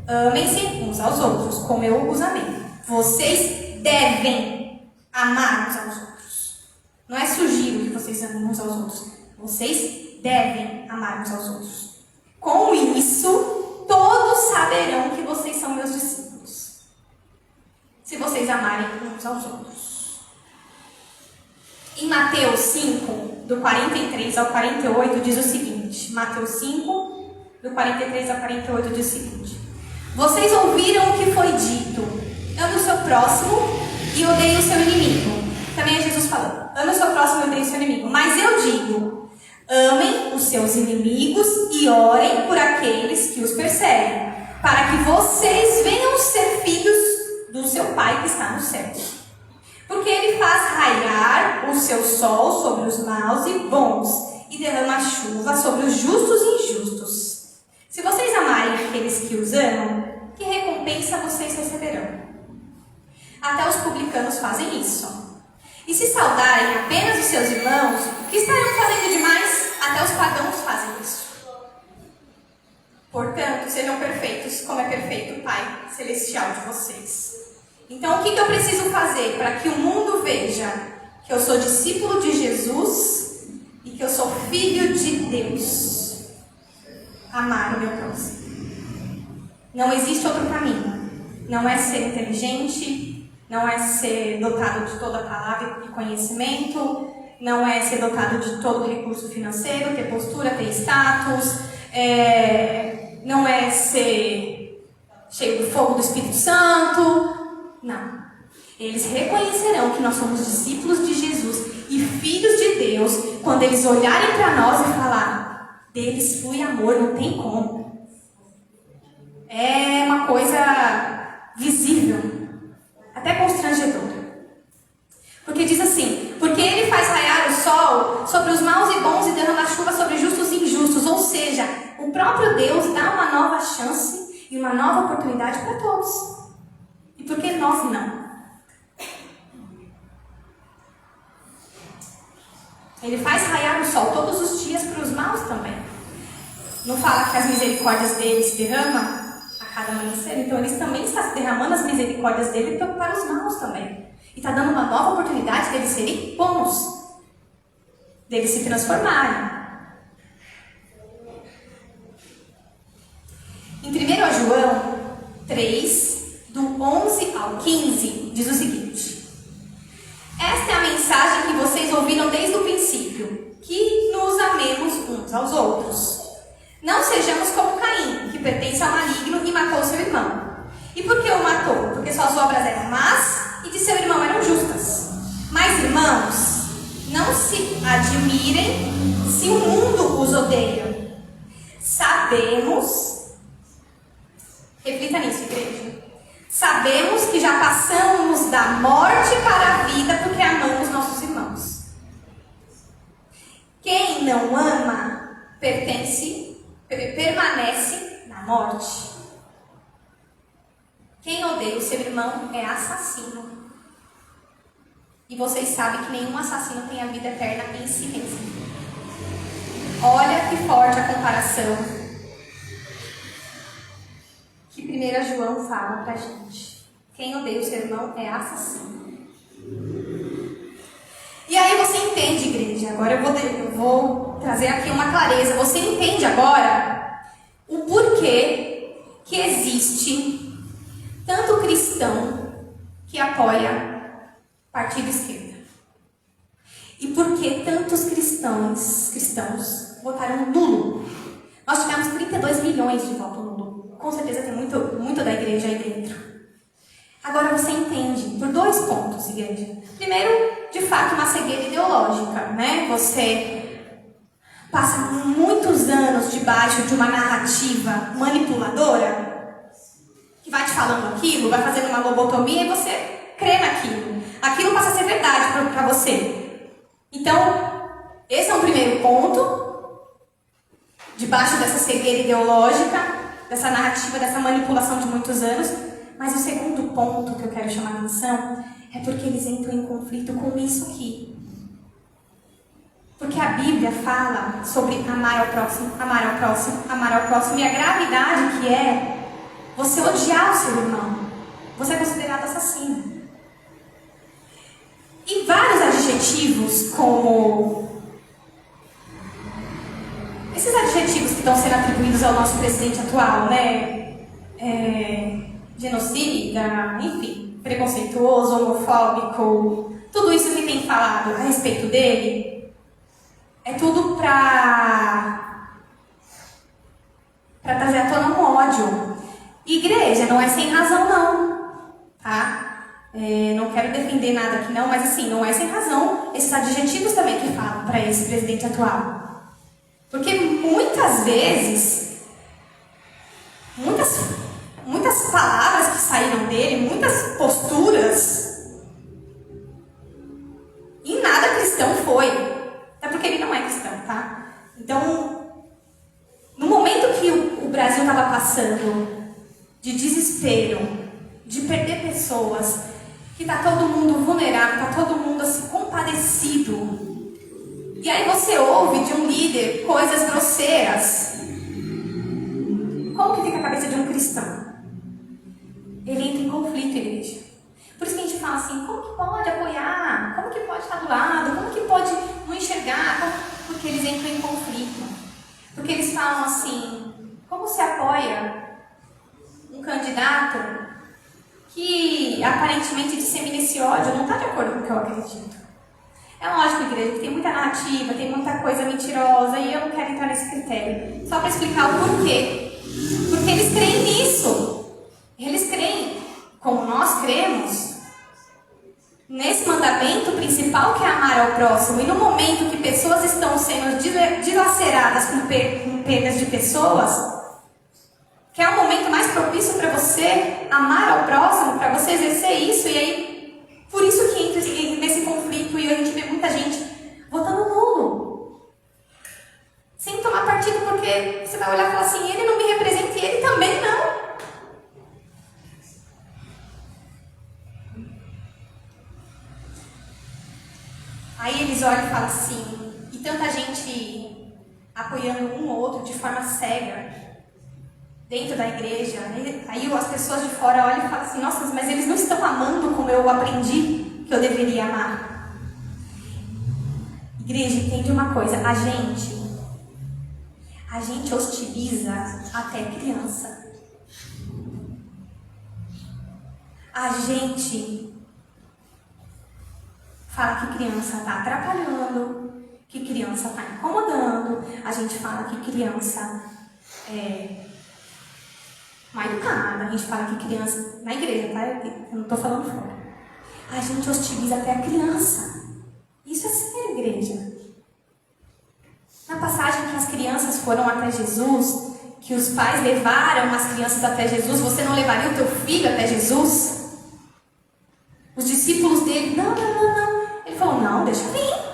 Amem-se uns aos outros, como eu os amei. Vocês devem amar uns aos outros. Não é sugiro que vocês amem uns aos outros. Vocês devem amar uns aos outros. Com isso, todos saberão que vocês são meus discípulos, se vocês amarem uns aos outros. Em Mateus 5, do 43 ao 48, diz o seguinte. Mateus 5, do 43 ao 48, diz o seguinte: vocês ouviram o que foi dito: ame o seu próximo e odeie o seu inimigo. Também é Jesus falando: ame o seu próximo e odeie o seu inimigo. Mas eu digo: amem os seus inimigos e orem por aqueles que os perseguem, para que vocês venham ser filhos do seu Pai que está no céu. Porque ele faz raiar o seu sol sobre os maus e bons e derrama chuva sobre os justos e injustos. Se vocês amarem aqueles que os amam, que recompensa vocês receberão? Até os publicanos fazem isso. E se saudarem apenas os seus irmãos, o que estarão fazendo demais? Até os pagãos fazem isso. Portanto, sejam perfeitos, como é perfeito o Pai Celestial de vocês. Então, o que eu preciso fazer para que o mundo veja que eu sou discípulo de Jesus e que eu sou filho de Deus? Amar o meu próximo. Não existe outro caminho. Não é ser inteligente, não é ser dotado de toda a palavra e conhecimento, não é ser dotado de todo o recurso financeiro, ter postura, ter status, não é ser cheio do fogo do Espírito Santo. Não. Eles reconhecerão que nós somos discípulos de Jesus e filhos de Deus quando eles olharem para nós e falar: deles flui amor, não tem como. É uma coisa visível, até constrangedora. Porque diz assim: porque ele faz raiar o sol sobre os maus e bons e derrama chuva sobre justos e injustos. Ou seja, o próprio Deus dá uma nova chance e uma nova oportunidade para todos. E por que nós não? Ele faz raiar o sol todos os dias para os maus também. Não fala que as misericórdias dele se derramam a cada amanhecer? Então ele também está derramando as misericórdias dele para os maus também. E está dando uma nova oportunidade deles serem bons, deles se transformarem. Em 1 João 3, do 11 ao 15, diz o seguinte: esta é a mensagem que vocês ouviram desde o princípio, que nos amemos uns aos outros. Não sejamos como Caim, que pertence ao maligno e matou seu irmão. E por que o matou? Porque suas obras eram más e de seu irmão eram justas. Mas, irmãos, não se admirem se o mundo os odeia. Sabemos, reflita nisso, igreja, sabemos que já passamos da morte para a vida porque amamos nossos irmãos. Quem não ama permanece na morte. Quem odeia o seu irmão é assassino. E vocês sabem que nenhum assassino tem a vida eterna em si mesmo. Olha que forte a comparação que 1 João fala pra gente. Quem odeia o seu irmão é assassino. E aí você entende, igreja. Agora eu vou trazer aqui uma clareza. Você entende agora o porquê que existe tanto cristão que apoia partido esquerda. E por que tantos cristãos votaram nulo? Nós tivemos 32 milhões de voto nulo. Com certeza tem muito da igreja aí dentro. Agora você entende por 2 pontos, igreja. Primeiro, de fato, uma cegueira ideológica, né? Você passa muitos anos debaixo de uma narrativa manipuladora que vai te falando aquilo, vai fazendo uma lobotomia e você crê naquilo. Aquilo passa a ser verdade para você. Então, esse é o primeiro ponto. Debaixo dessa cegueira ideológica, dessa narrativa, dessa manipulação de muitos anos. Mas o segundo ponto que eu quero chamar a atenção é porque eles entram em conflito com isso aqui. Porque a Bíblia fala sobre amar ao próximo, amar ao próximo, amar ao próximo. E a gravidade que é você odiar o seu irmão. Você é considerado assassino. E vários adjetivos, como esses adjetivos que estão sendo atribuídos ao nosso presidente atual, né? Genocida, enfim, preconceituoso, homofóbico, tudo isso que tem falado a respeito dele, é tudo para trazer à tona um ódio. Igreja não é sem razão não, tá? Não quero defender nada aqui não, mas assim, não é sem razão esses adjetivos também que falam para esse presidente atual. Porque muitas vezes, muitas palavras que saíram dele, muitas posturas, em nada cristão foi. Até porque ele não é cristão, tá? Então, no momento que o Brasil estava passando de desespero, de perder pessoas, que está todo mundo vulnerável, está todo mundo assim, compadecido. E aí você ouve de um líder coisas grosseiras. Como que fica a cabeça de um cristão? Ele entra em conflito, igreja. Por isso que a gente fala assim, como que pode apoiar? Como que pode estar do lado? Como que pode não enxergar? Porque eles entram em conflito. Porque eles falam assim, como se apoia um candidato que aparentemente dissemina esse ódio, não está de acordo com o que eu acredito. É lógico, igreja, que tem muita narrativa, tem muita coisa mentirosa, e eu não quero entrar nesse critério. Só para explicar o porquê. Porque eles creem nisso. Eles creem, como nós cremos, nesse mandamento principal que é amar ao próximo. E no momento que pessoas estão sendo dilaceradas com perdas de pessoas, que é o momento mais propício para você amar ao próximo, para você exercer isso, e aí, por isso que entra nesse conflito, e a gente vê muita gente votando nulo. Sem tomar partido, porque você vai olhar e falar assim, ele não me representa e ele também não. Aí eles olham e falam assim, apoiando um ou outro de forma cega dentro da igreja. Aí as pessoas de fora olham e falam assim, nossa, mas eles não estão amando como eu aprendi que eu deveria amar. Igreja, entende uma coisa, a gente hostiliza até criança. A gente fala que criança está atrapalhando, que criança está incomodando, a gente fala que criança é mal educada, a gente fala que criança, na igreja, tá? Eu não estou falando fora. A gente hostiliza até a criança. Isso é sério, igreja. Na passagem que as crianças foram até Jesus, que os pais levaram as crianças até Jesus, você não levaria o teu filho até Jesus? Os discípulos dele, não. Ele falou, não, deixa vir.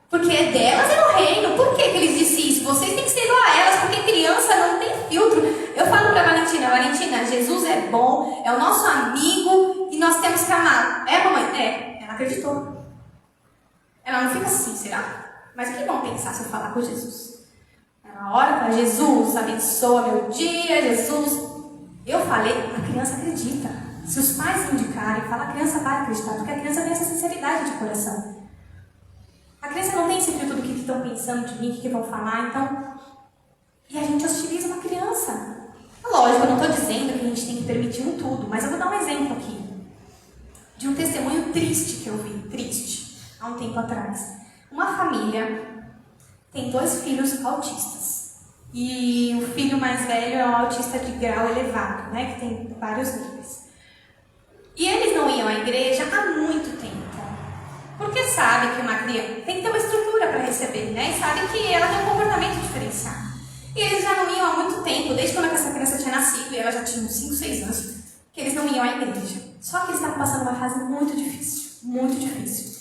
Porque é delas e no reino. Por que ele disse isso? Vocês têm que ser igual a elas, porque criança não tem filtro. Eu falo pra Valentina, Jesus é bom, é o nosso amigo e nós temos que amar. É, mamãe? É. Ela acreditou. Ela não fica assim, será? Mas o que vão pensar se eu falar com Jesus? Ela ora para Jesus, abençoa meu dia, Jesus. Eu falei, a criança acredita. Se os pais indicarem, a criança vai acreditar, porque a criança tem essa sinceridade de coração. A criança não tem esse filtro do que estão pensando de mim, o que vão falar, então... E a gente hostiliza uma criança. Lógico, eu não estou dizendo que a gente tem que permitir um tudo, mas eu vou dar um exemplo aqui. De um testemunho triste que eu vi, há um tempo atrás. Uma família tem 2 filhos autistas. E o filho mais velho é um autista de grau elevado, né, que tem vários níveis. E eles não iam à igreja há muito tempo. Porque sabe que uma criança tem que ter uma estrutura para receber, né? E sabe que ela tem um comportamento diferenciado. E eles já não iam há muito tempo, desde quando essa criança tinha nascido, e ela já tinha uns 5, 6 anos, que eles não iam à igreja. Só que eles estavam passando uma fase muito difícil, muito difícil.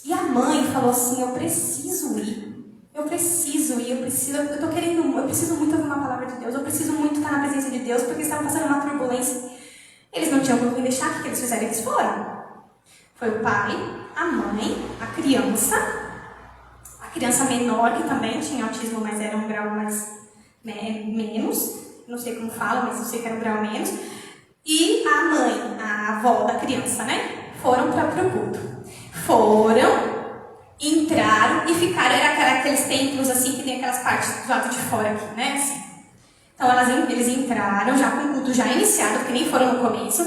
E a mãe falou assim, eu preciso ir, eu preciso muito ouvir uma palavra de Deus, eu preciso muito estar na presença de Deus, porque eles estavam passando uma turbulência. Eles não tinham como deixar, o que eles fizeram? Eles foram. Foi o pai, a mãe, a criança menor, que também tinha autismo, mas era um grau menos, não sei como fala, mas eu sei que era um grau menos, e a mãe, a avó da criança, né? Foram para o culto. Entraram e ficaram, era aqueles templos assim, que tem aquelas partes do lado de fora aqui, né? Assim. Então eles entraram, já com o culto já iniciado, porque nem foram no começo,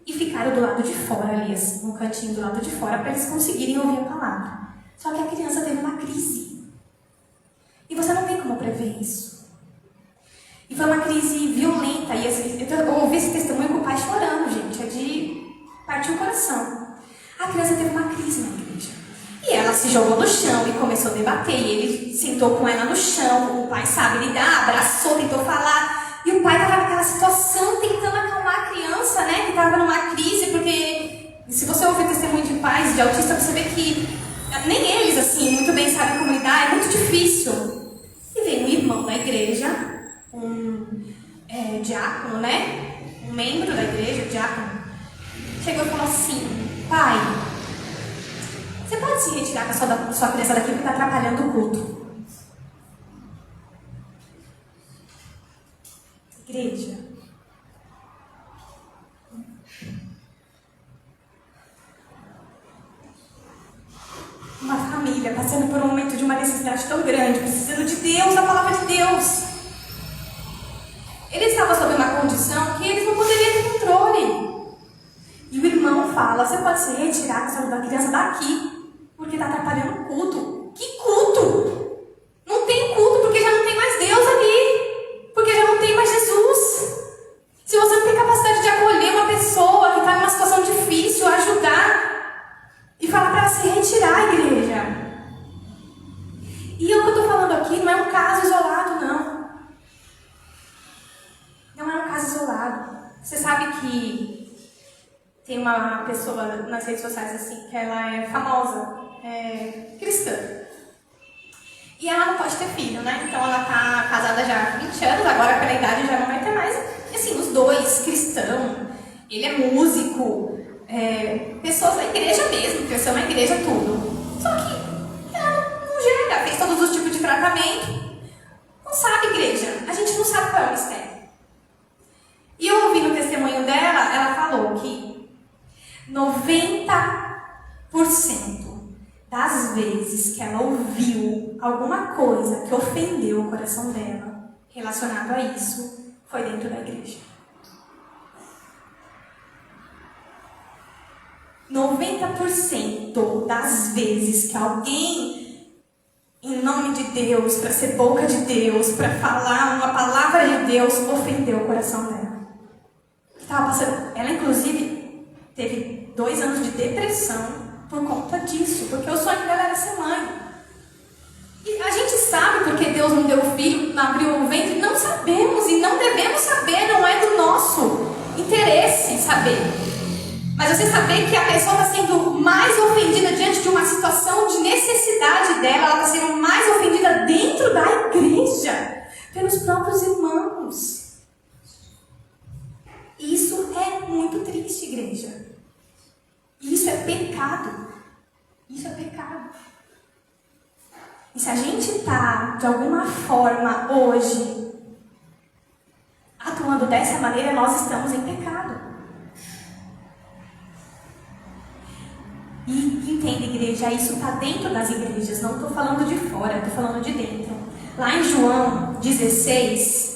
e ficaram do lado de fora ali, assim, no cantinho do lado de fora, para eles conseguirem ouvir a palavra. Só que a criança teve uma crise. E você não tem como prever isso. E foi uma crise violenta. E assim, eu ouvi esse testemunho com o pai chorando, gente. É de partir o coração. A criança teve uma crise na igreja. E ela se jogou no chão e começou a debater. E ele sentou com ela no chão. O pai sabe lidar, abraçou, tentou falar. E o pai estava naquela situação tentando acalmar a criança, né? Que estava numa crise, porque se você ouvir testemunho de pais, de autista, você vê que nem eles, assim, muito bem sabem como lidar, é muito difícil. E veio um irmão da igreja, diácono, né? Um membro da igreja, diácono, chegou e falou assim, pai, você pode se retirar com a sua criança daqui porque está atrapalhando o culto. Igreja. Uma família passando por um momento de uma necessidade tão grande, precisando de Deus, da palavra de Deus. Ele estava sob uma condição que eles não poderiam ter controle. E o irmão fala, você pode se retirar com a sua criança daqui, porque está atrapalhando o culto. Que culto? Não tem culto porque já não tem mais Deus ali. Porque já não tem mais Jesus. Se você não tem capacidade de acolher uma pessoa que está numa situação difícil, ajudar e falar para ela se retirar, igreja. E o que eu estou falando aqui não é um caso isolado, não. Não é um caso isolado. Você sabe que tem uma pessoa nas redes sociais assim, que ela é famosa, cristã. E ela não pode ter filho, né? Então ela tá casada já há 20 anos, agora pela idade já não vai ter mais. E assim, os dois, cristão, ele é músico, pessoas da igreja mesmo, cresceu na igreja, tudo. Só que ela não gera, fez de tratamento. Não sabe, igreja. A gente não sabe qual é o mistério. E eu ouvi no testemunho dela, ela falou que 90% das vezes que ela ouviu alguma coisa que ofendeu o coração dela, relacionado a isso, foi dentro da igreja. 90% das vezes que alguém, em nome de Deus, para ser boca de Deus, para falar uma palavra de Deus, ofendeu o coração dela. Ela, inclusive, teve 2 anos de depressão por conta disso, porque o sonho dela era ser mãe. E a gente sabe porque Deus não deu o filho, não abriu o ventre? Não sabemos e não devemos saber, não é do nosso interesse saber. Mas você saber que a pessoa está sendo mais ofendida diante de uma situação de necessidade dela, ela está sendo mais ofendida dentro da igreja, pelos próprios irmãos. Isso é muito triste, igreja. Isso é pecado. Isso é pecado. E se a gente está, de alguma forma, hoje, atuando dessa maneira, nós estamos em pecado. E entenda, igreja, isso está dentro das igrejas. Não estou falando de fora, estou falando de dentro. Lá em João 16...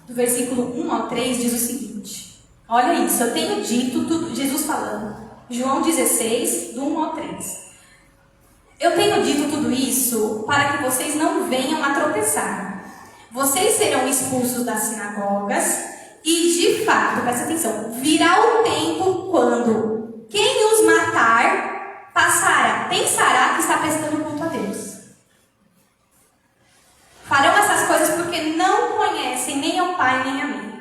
do versículo 1 ao 3 diz o seguinte. Olha isso, eu tenho dito tudo, Jesus falando. João 16, do 1 ao 3. Eu tenho dito tudo isso para que vocês não venham a tropeçar. Vocês serão expulsos das sinagogas e, de fato, presta atenção, virá o tempo quando quem os matar pensará que está prestando culto a Deus. Farão essas coisas porque não conhecem nem ao Pai nem a mim.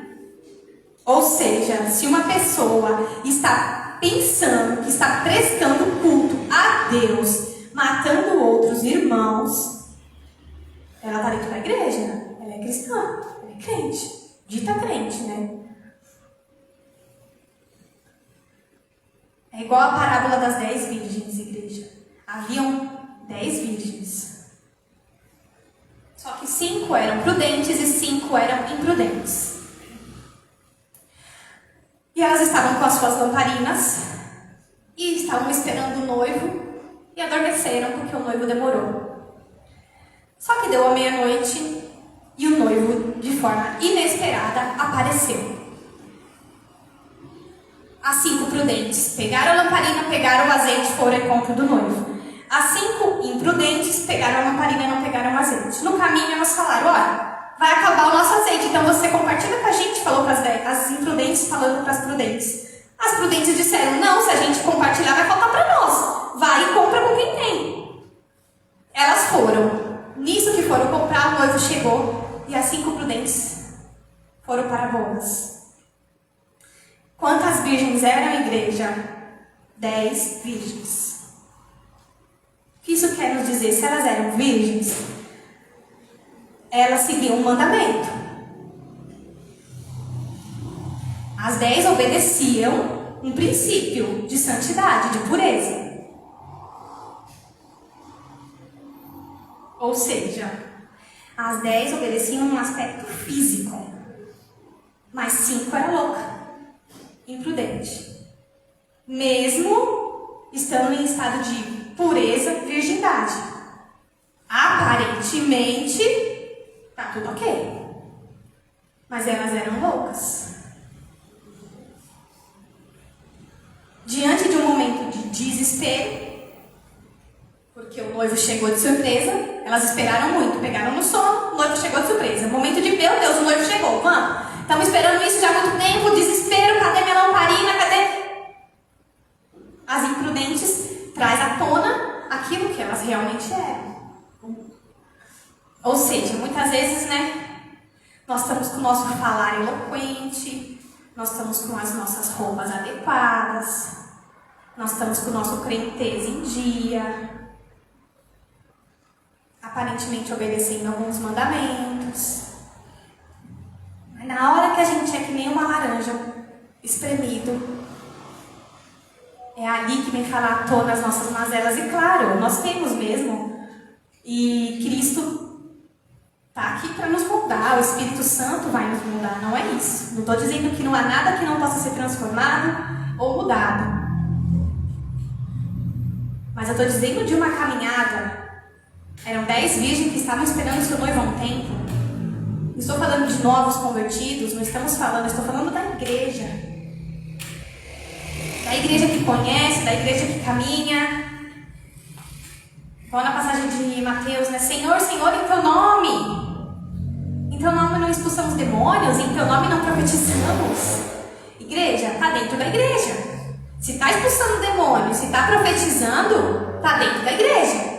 Ou seja, se uma pessoa está pensando que está prestando culto a Deus, matando outros irmãos, ela está dentro da igreja, ela é cristã, ela é crente, dita crente, né? É igual a parábola das 10 virgens, igreja. Haviam 10 virgens. Só que 5 eram prudentes e 5 eram imprudentes. E elas estavam com as suas lamparinas e estavam esperando o noivo e adormeceram porque o noivo demorou. Só que deu a meia-noite e o noivo, de forma inesperada, apareceu. As 5 prudentes pegaram a lamparina, pegaram o azeite e foram ao encontro do noivo. As 5 imprudentes pegaram a lamparina e não pegaram o azeite. No caminho elas falaram, olha, vai acabar o nosso azeite, então você compartilha com a gente, falou para as imprudentes falando para as prudentes. As prudentes disseram, não, se a gente compartilhar vai faltar para nós. Vai e compra com quem tem. Elas foram. Nisso que foram comprar, o noivo chegou e as 5 prudentes foram para bodas. Quantas virgens eram, igreja? 10 virgens. O que isso quer nos dizer? Se elas eram virgens, elas seguiam um mandamento. As 10 obedeciam um princípio de santidade, de pureza. Ou seja, as 10 obedeciam um aspecto físico, mas 5 era louca, imprudente. Mesmo estando em estado de pureza, virgindade. Aparentemente, tá tudo ok. Mas elas eram loucas. Diante de um momento de desespero, porque o noivo chegou de surpresa, elas esperaram muito, pegaram no sono, o noivo chegou de surpresa. Momento de, meu Deus, o noivo chegou, vamos. Estamos esperando isso já há muito tempo, desespero, cadê minha lamparina, cadê? As imprudentes traz à tona aquilo que elas realmente eram. Ou seja, muitas vezes, nós estamos com o nosso falar eloquente, nós estamos com as nossas roupas adequadas, nós estamos com o nosso crentez em dia, aparentemente obedecendo alguns mandamentos. Mas na hora que a gente é que nem uma laranja espremido, é ali que vem falar à tona as nossas mazelas. E claro, nós temos mesmo. E aqui para nos moldar, o Espírito Santo vai nos moldar, não é isso. Não estou dizendo que não há nada que não possa ser transformado ou mudado. Mas eu estou dizendo de uma caminhada. Eram 10 virgens que estavam esperando o seu noivo há um tempo. Não estou falando de novos convertidos, não estamos falando, estou falando da igreja. Da igreja que conhece, da igreja que caminha. Igual na passagem de Mateus, né? Senhor, Senhor, em teu nome. Em teu nome não expulsamos demônios, em teu nome não profetizamos. Igreja, está dentro da igreja. Se está expulsando demônios, se está profetizando, está dentro da igreja.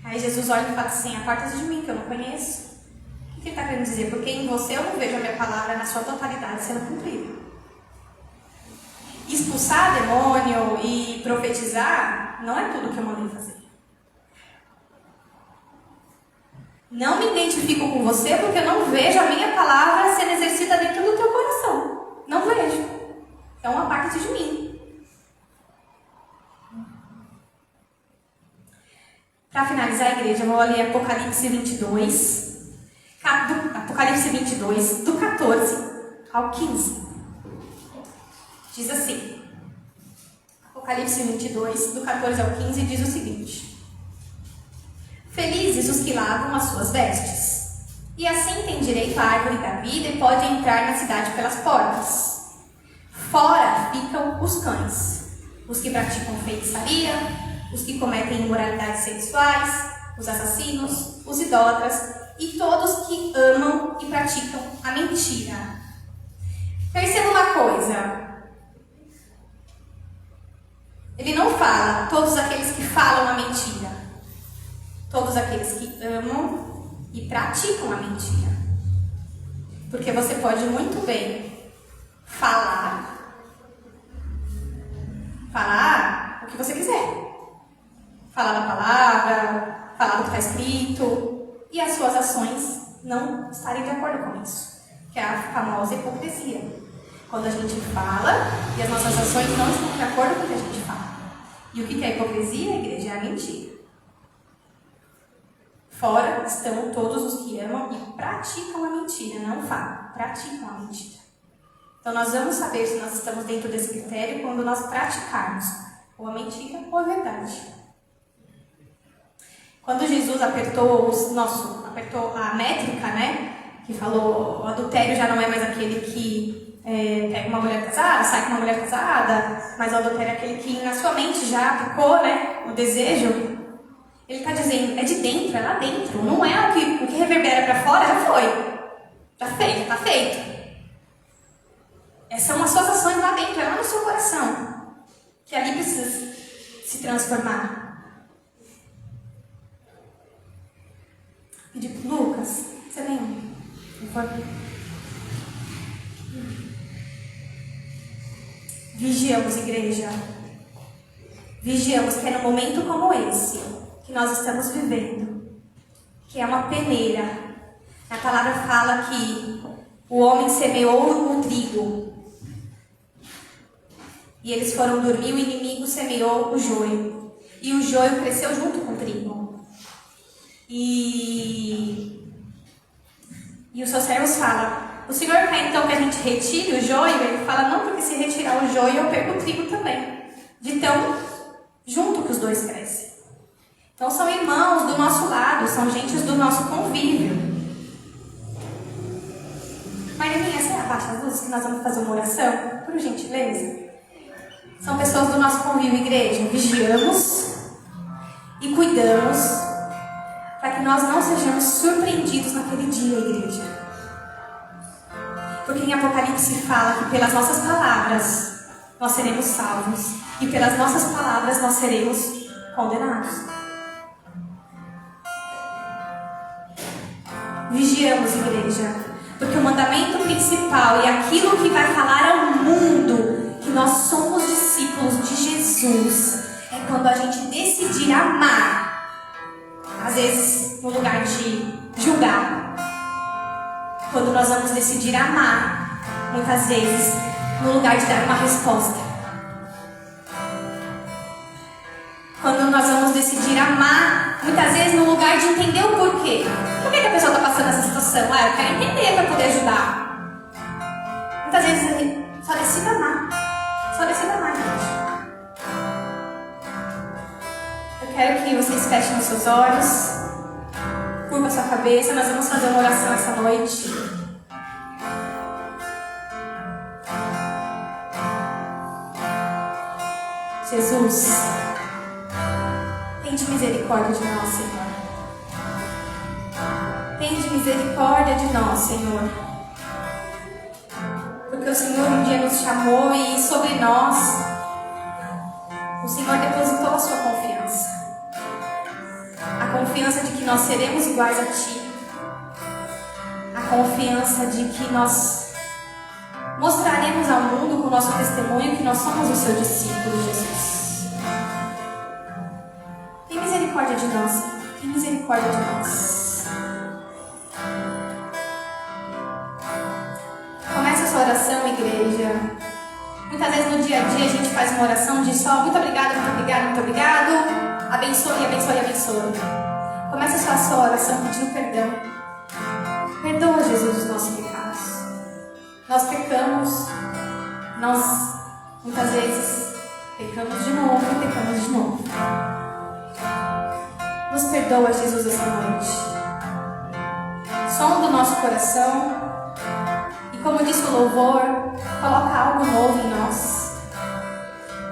Aí Jesus olha e fala assim, aparta-se de mim, que eu não conheço. O que ele está querendo dizer? Porque em você eu não vejo a minha palavra na sua totalidade sendo cumprida. Expulsar demônio e profetizar não é tudo que eu mandei fazer. Não me identifico com você porque eu não vejo a minha palavra sendo exercida dentro do teu coração. Não vejo. Então aparta-se de mim. Para finalizar a igreja, eu vou ler Apocalipse 22. Apocalipse 22, do 14 ao 15. Diz assim. Apocalipse 22, do 14 ao 15, diz o seguinte. Felizes os que lavam as suas vestes, e assim têm direito à árvore da vida e podem entrar na cidade pelas portas. Fora ficam os cães, os que praticam feitiçaria, os que cometem imoralidades sexuais, os assassinos, os idólatras e todos que amam e praticam a mentira. Perceba uma coisa. Ele não fala todos aqueles que falam a mentira. Todos aqueles que amam e praticam a mentira. Porque você pode muito bem falar o que você quiser. Falar a palavra, falar o que está escrito, e as suas ações não estarem de acordo com isso. Que é a famosa hipocrisia. Quando a gente fala e as nossas ações não estão de acordo com o que a gente fala. E o que é hipocrisia, igreja? É a mentira. Fora estão todos os que amam e praticam a mentira, não falam, praticam a mentira. Então nós vamos saber se nós estamos dentro desse critério quando nós praticarmos ou a mentira ou a verdade. Quando Jesus apertou a métrica, né? Que falou, o adultério já não é mais aquele que pega uma mulher casada, sai com uma mulher casada, mas o adultério é aquele que na sua mente já ficou, né? O desejo. Ele está dizendo, é de dentro, é lá dentro. Não é o que reverbera para fora, já foi. Já feito, está feito. São as suas ações lá dentro, é lá no seu coração. Que ali precisa se transformar. Pedir para Lucas, você lembra? Por favor. Vigiamos, igreja. Vigiamos que é num momento como esse que nós estamos vivendo, que é uma peneira. A palavra fala que o homem semeou o trigo e eles foram dormir, o inimigo semeou o joio e o joio cresceu junto com o trigo. E os seus servos falam, o Senhor quer então que a gente retire o joio? Ele fala, não, porque se retirar o joio eu perco o trigo também, de tão junto que os dois crescem. Então são irmãos do nosso lado, são gentes do nosso convívio. Marianinha, você abaixa as luzes que nós vamos fazer uma oração, por gentileza? São pessoas do nosso convívio, igreja. Vigiamos e cuidamos para que nós não sejamos surpreendidos naquele dia, igreja. Porque em Apocalipse fala que pelas nossas palavras nós seremos salvos e pelas nossas palavras nós seremos condenados. Vigiamos, igreja, porque o mandamento principal e aquilo que vai falar ao mundo que nós somos discípulos de Jesus é quando a gente decidir amar, às vezes no lugar de julgar. Quando nós vamos decidir amar, muitas vezes no lugar de dar uma resposta. Quando nós vamos decidir amar muitas vezes, no lugar de entender o porquê. Por que a pessoa está passando essa situação? Eu quero entender para poder ajudar. Muitas vezes, só decida amar. Só decida amar, gente. Eu quero que vocês fechem os seus olhos, curva a sua cabeça. Nós vamos fazer uma oração essa noite. Jesus, tende misericórdia de nós, Senhor. Tende misericórdia de nós, Senhor. Porque o Senhor um dia nos chamou e sobre nós o Senhor depositou a sua confiança. A confiança de que nós seremos iguais a Ti. A confiança de que nós mostraremos ao mundo com o nosso testemunho que nós somos o Seu discípulo, Jesus. Tem misericórdia de nós, Senhor. Tem misericórdia de nós. Comece a sua oração, igreja. Muitas vezes no dia a dia a gente faz uma oração de só muito obrigado, muito obrigado, muito obrigado. Abençoe, abençoe, abençoe. Comece a sua oração pedindo perdão. Perdoa, Jesus, os nossos pecados. Nós pecamos, nós muitas vezes pecamos de novo e pecamos de novo. Nos perdoa, Jesus, essa noite. Som do nosso coração e, como disse o louvor, coloca algo novo em nós.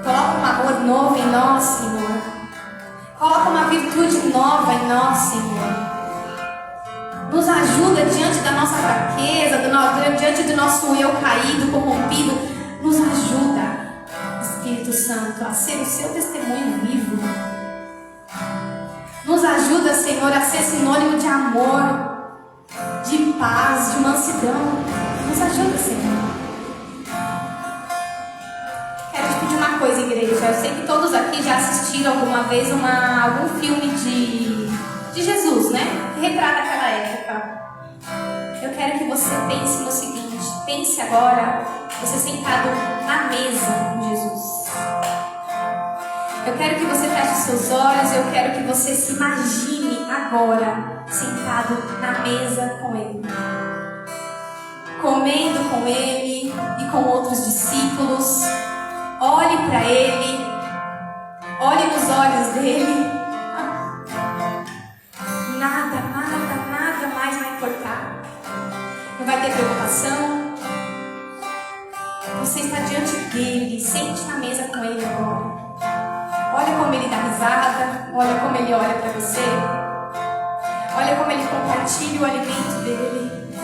Coloca um amor novo em nós, Senhor. Coloca uma virtude nova em nós, Senhor. Nos ajuda diante da nossa fraqueza, diante do nosso eu caído, corrompido. Nos ajuda, Espírito Santo, a ser o Seu testemunho vivo. Nos ajuda, Senhor, a ser sinônimo de amor, de paz, de mansidão. Nos ajuda, Senhor. Quero te pedir uma coisa, igreja. Eu sei que todos aqui já assistiram alguma vez algum filme de Jesus, né? Que retrata aquela época. Eu quero que você pense no seguinte: pense agora, você sentado na mesa com Jesus. Eu quero que você feche seus olhos. Eu quero que você se imagine agora sentado na mesa com Ele, comendo com Ele e com outros discípulos. Olhe para Ele, olhe nos olhos dele. Nada mais vai importar. Não vai ter preocupação. Você está diante dele. Sente na mesa com ele agora. Olha como ele dá risada. Olha como ele olha para você. Olha como ele compartilha o alimento dele.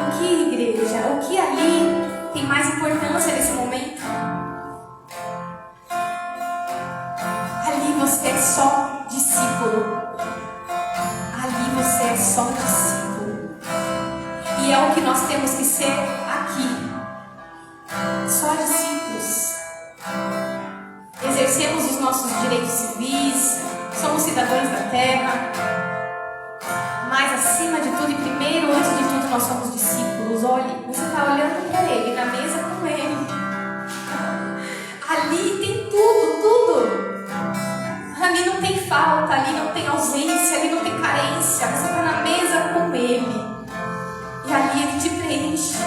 O que, igreja? O que ali tem mais importância nesse momento? Ali você é só discípulo. Ali você é só discípulo. E é o que nós temos que ser aqui. Só discípulos. Exercemos os nossos direitos civis. Somos cidadãos da terra. Mas acima de tudo e primeiro, antes de tudo, nós somos discípulos. Olhe, você está olhando para ele, na mesa com ele. Ali tem tudo. Ali não tem falta, ali não tem ausência, ali não tem carência. Você está na mesa com Ele. E ali Ele te preenche.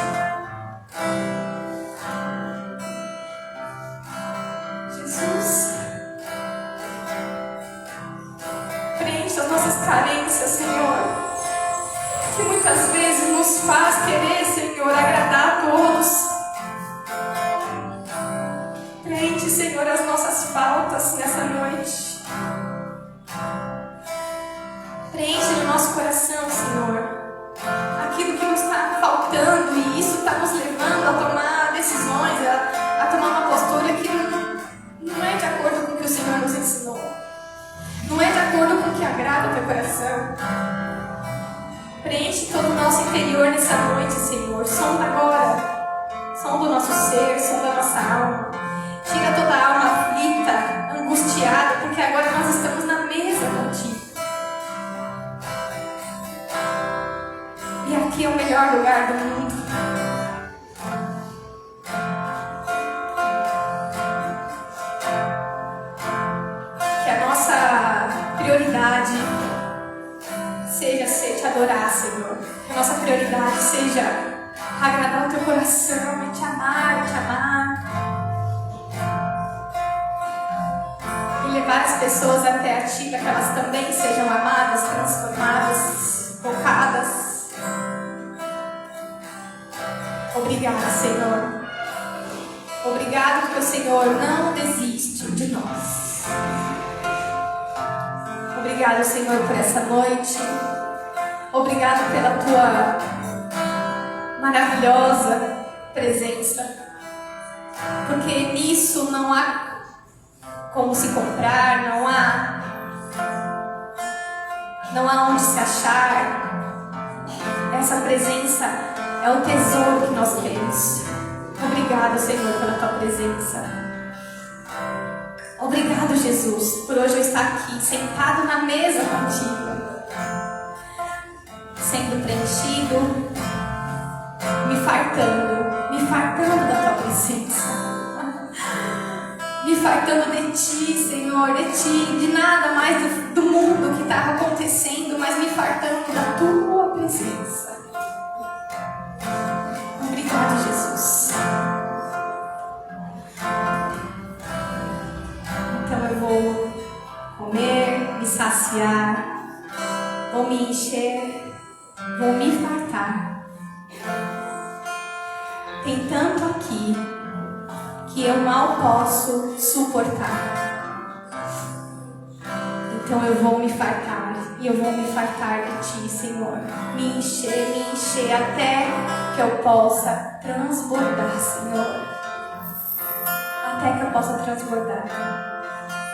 Jesus, preenche as nossas carências, Senhor. Que muitas vezes nos faz querer, Senhor, agradar a todos. Preenche, Senhor, as nossas faltas nessa noite. Preenche no nosso coração, Senhor, aquilo que nos está faltando, e isso está nos levando a tomar decisões, a tomar uma postura que não é de acordo com o que o Senhor nos ensinou, não é de acordo com o que agrada o teu coração. Preenche todo o nosso interior nessa noite, Senhor. Sonda agora, sonda o nosso ser, sonda a nossa alma. Tira toda a alma aflita, angustiada, porque agora nós estamos na mesa contigo. E aqui é o melhor lugar do mundo. prioridade seja te adorar, Senhor. Que a nossa prioridade seja agradar o teu coração e te amar, e levar as pessoas até a ti, para que elas também sejam amadas, transformadas, tocadas. Obrigada, Senhor. Obrigado porque o Senhor não desiste de nós. Obrigado, Senhor, por essa noite. Obrigado pela tua maravilhosa presença. Porque nisso não há como se comprar, não há onde se achar. Essa presença é o tesouro que nós temos. Obrigado, Senhor, pela tua presença. Obrigado, Jesus, por hoje eu estar aqui, sentado na mesa contigo, sendo preenchido, me fartando da tua presença. Me fartando de ti, Senhor, de ti, de nada mais do mundo que estava acontecendo, mas me fartando da tua presença. Obrigado, Jesus. Então eu vou comer, me saciar, vou me encher, vou me fartar. Tem tanto aqui que eu mal posso suportar. Então eu vou me fartar, e eu vou me fartar de ti, Senhor. Me encher até que eu possa transbordar, Senhor. Até que eu possa transbordar.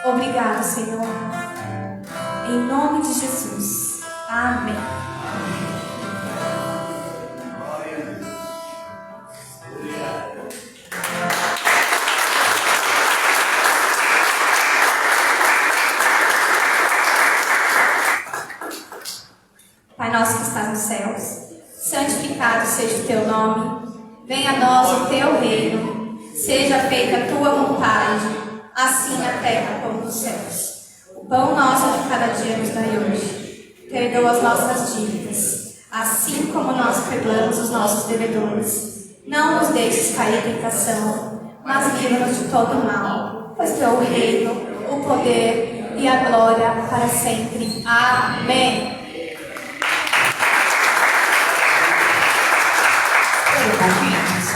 Obrigado, Senhor. Em nome de Jesus. Amém. Pai nosso que estás nos céus, santificado seja o teu nome. Venha a nós o teu reino. Seja feita a tua vontade, assim na terra como nos céus. O pão nosso de cada dia nos dai hoje. Perdoa as nossas dívidas, assim como nós perdoamos os nossos devedores. Não nos deixes cair em tentação, mas livra-nos de todo o mal. Pois teu é o reino, o poder e a glória para sempre. Amém. Thank you.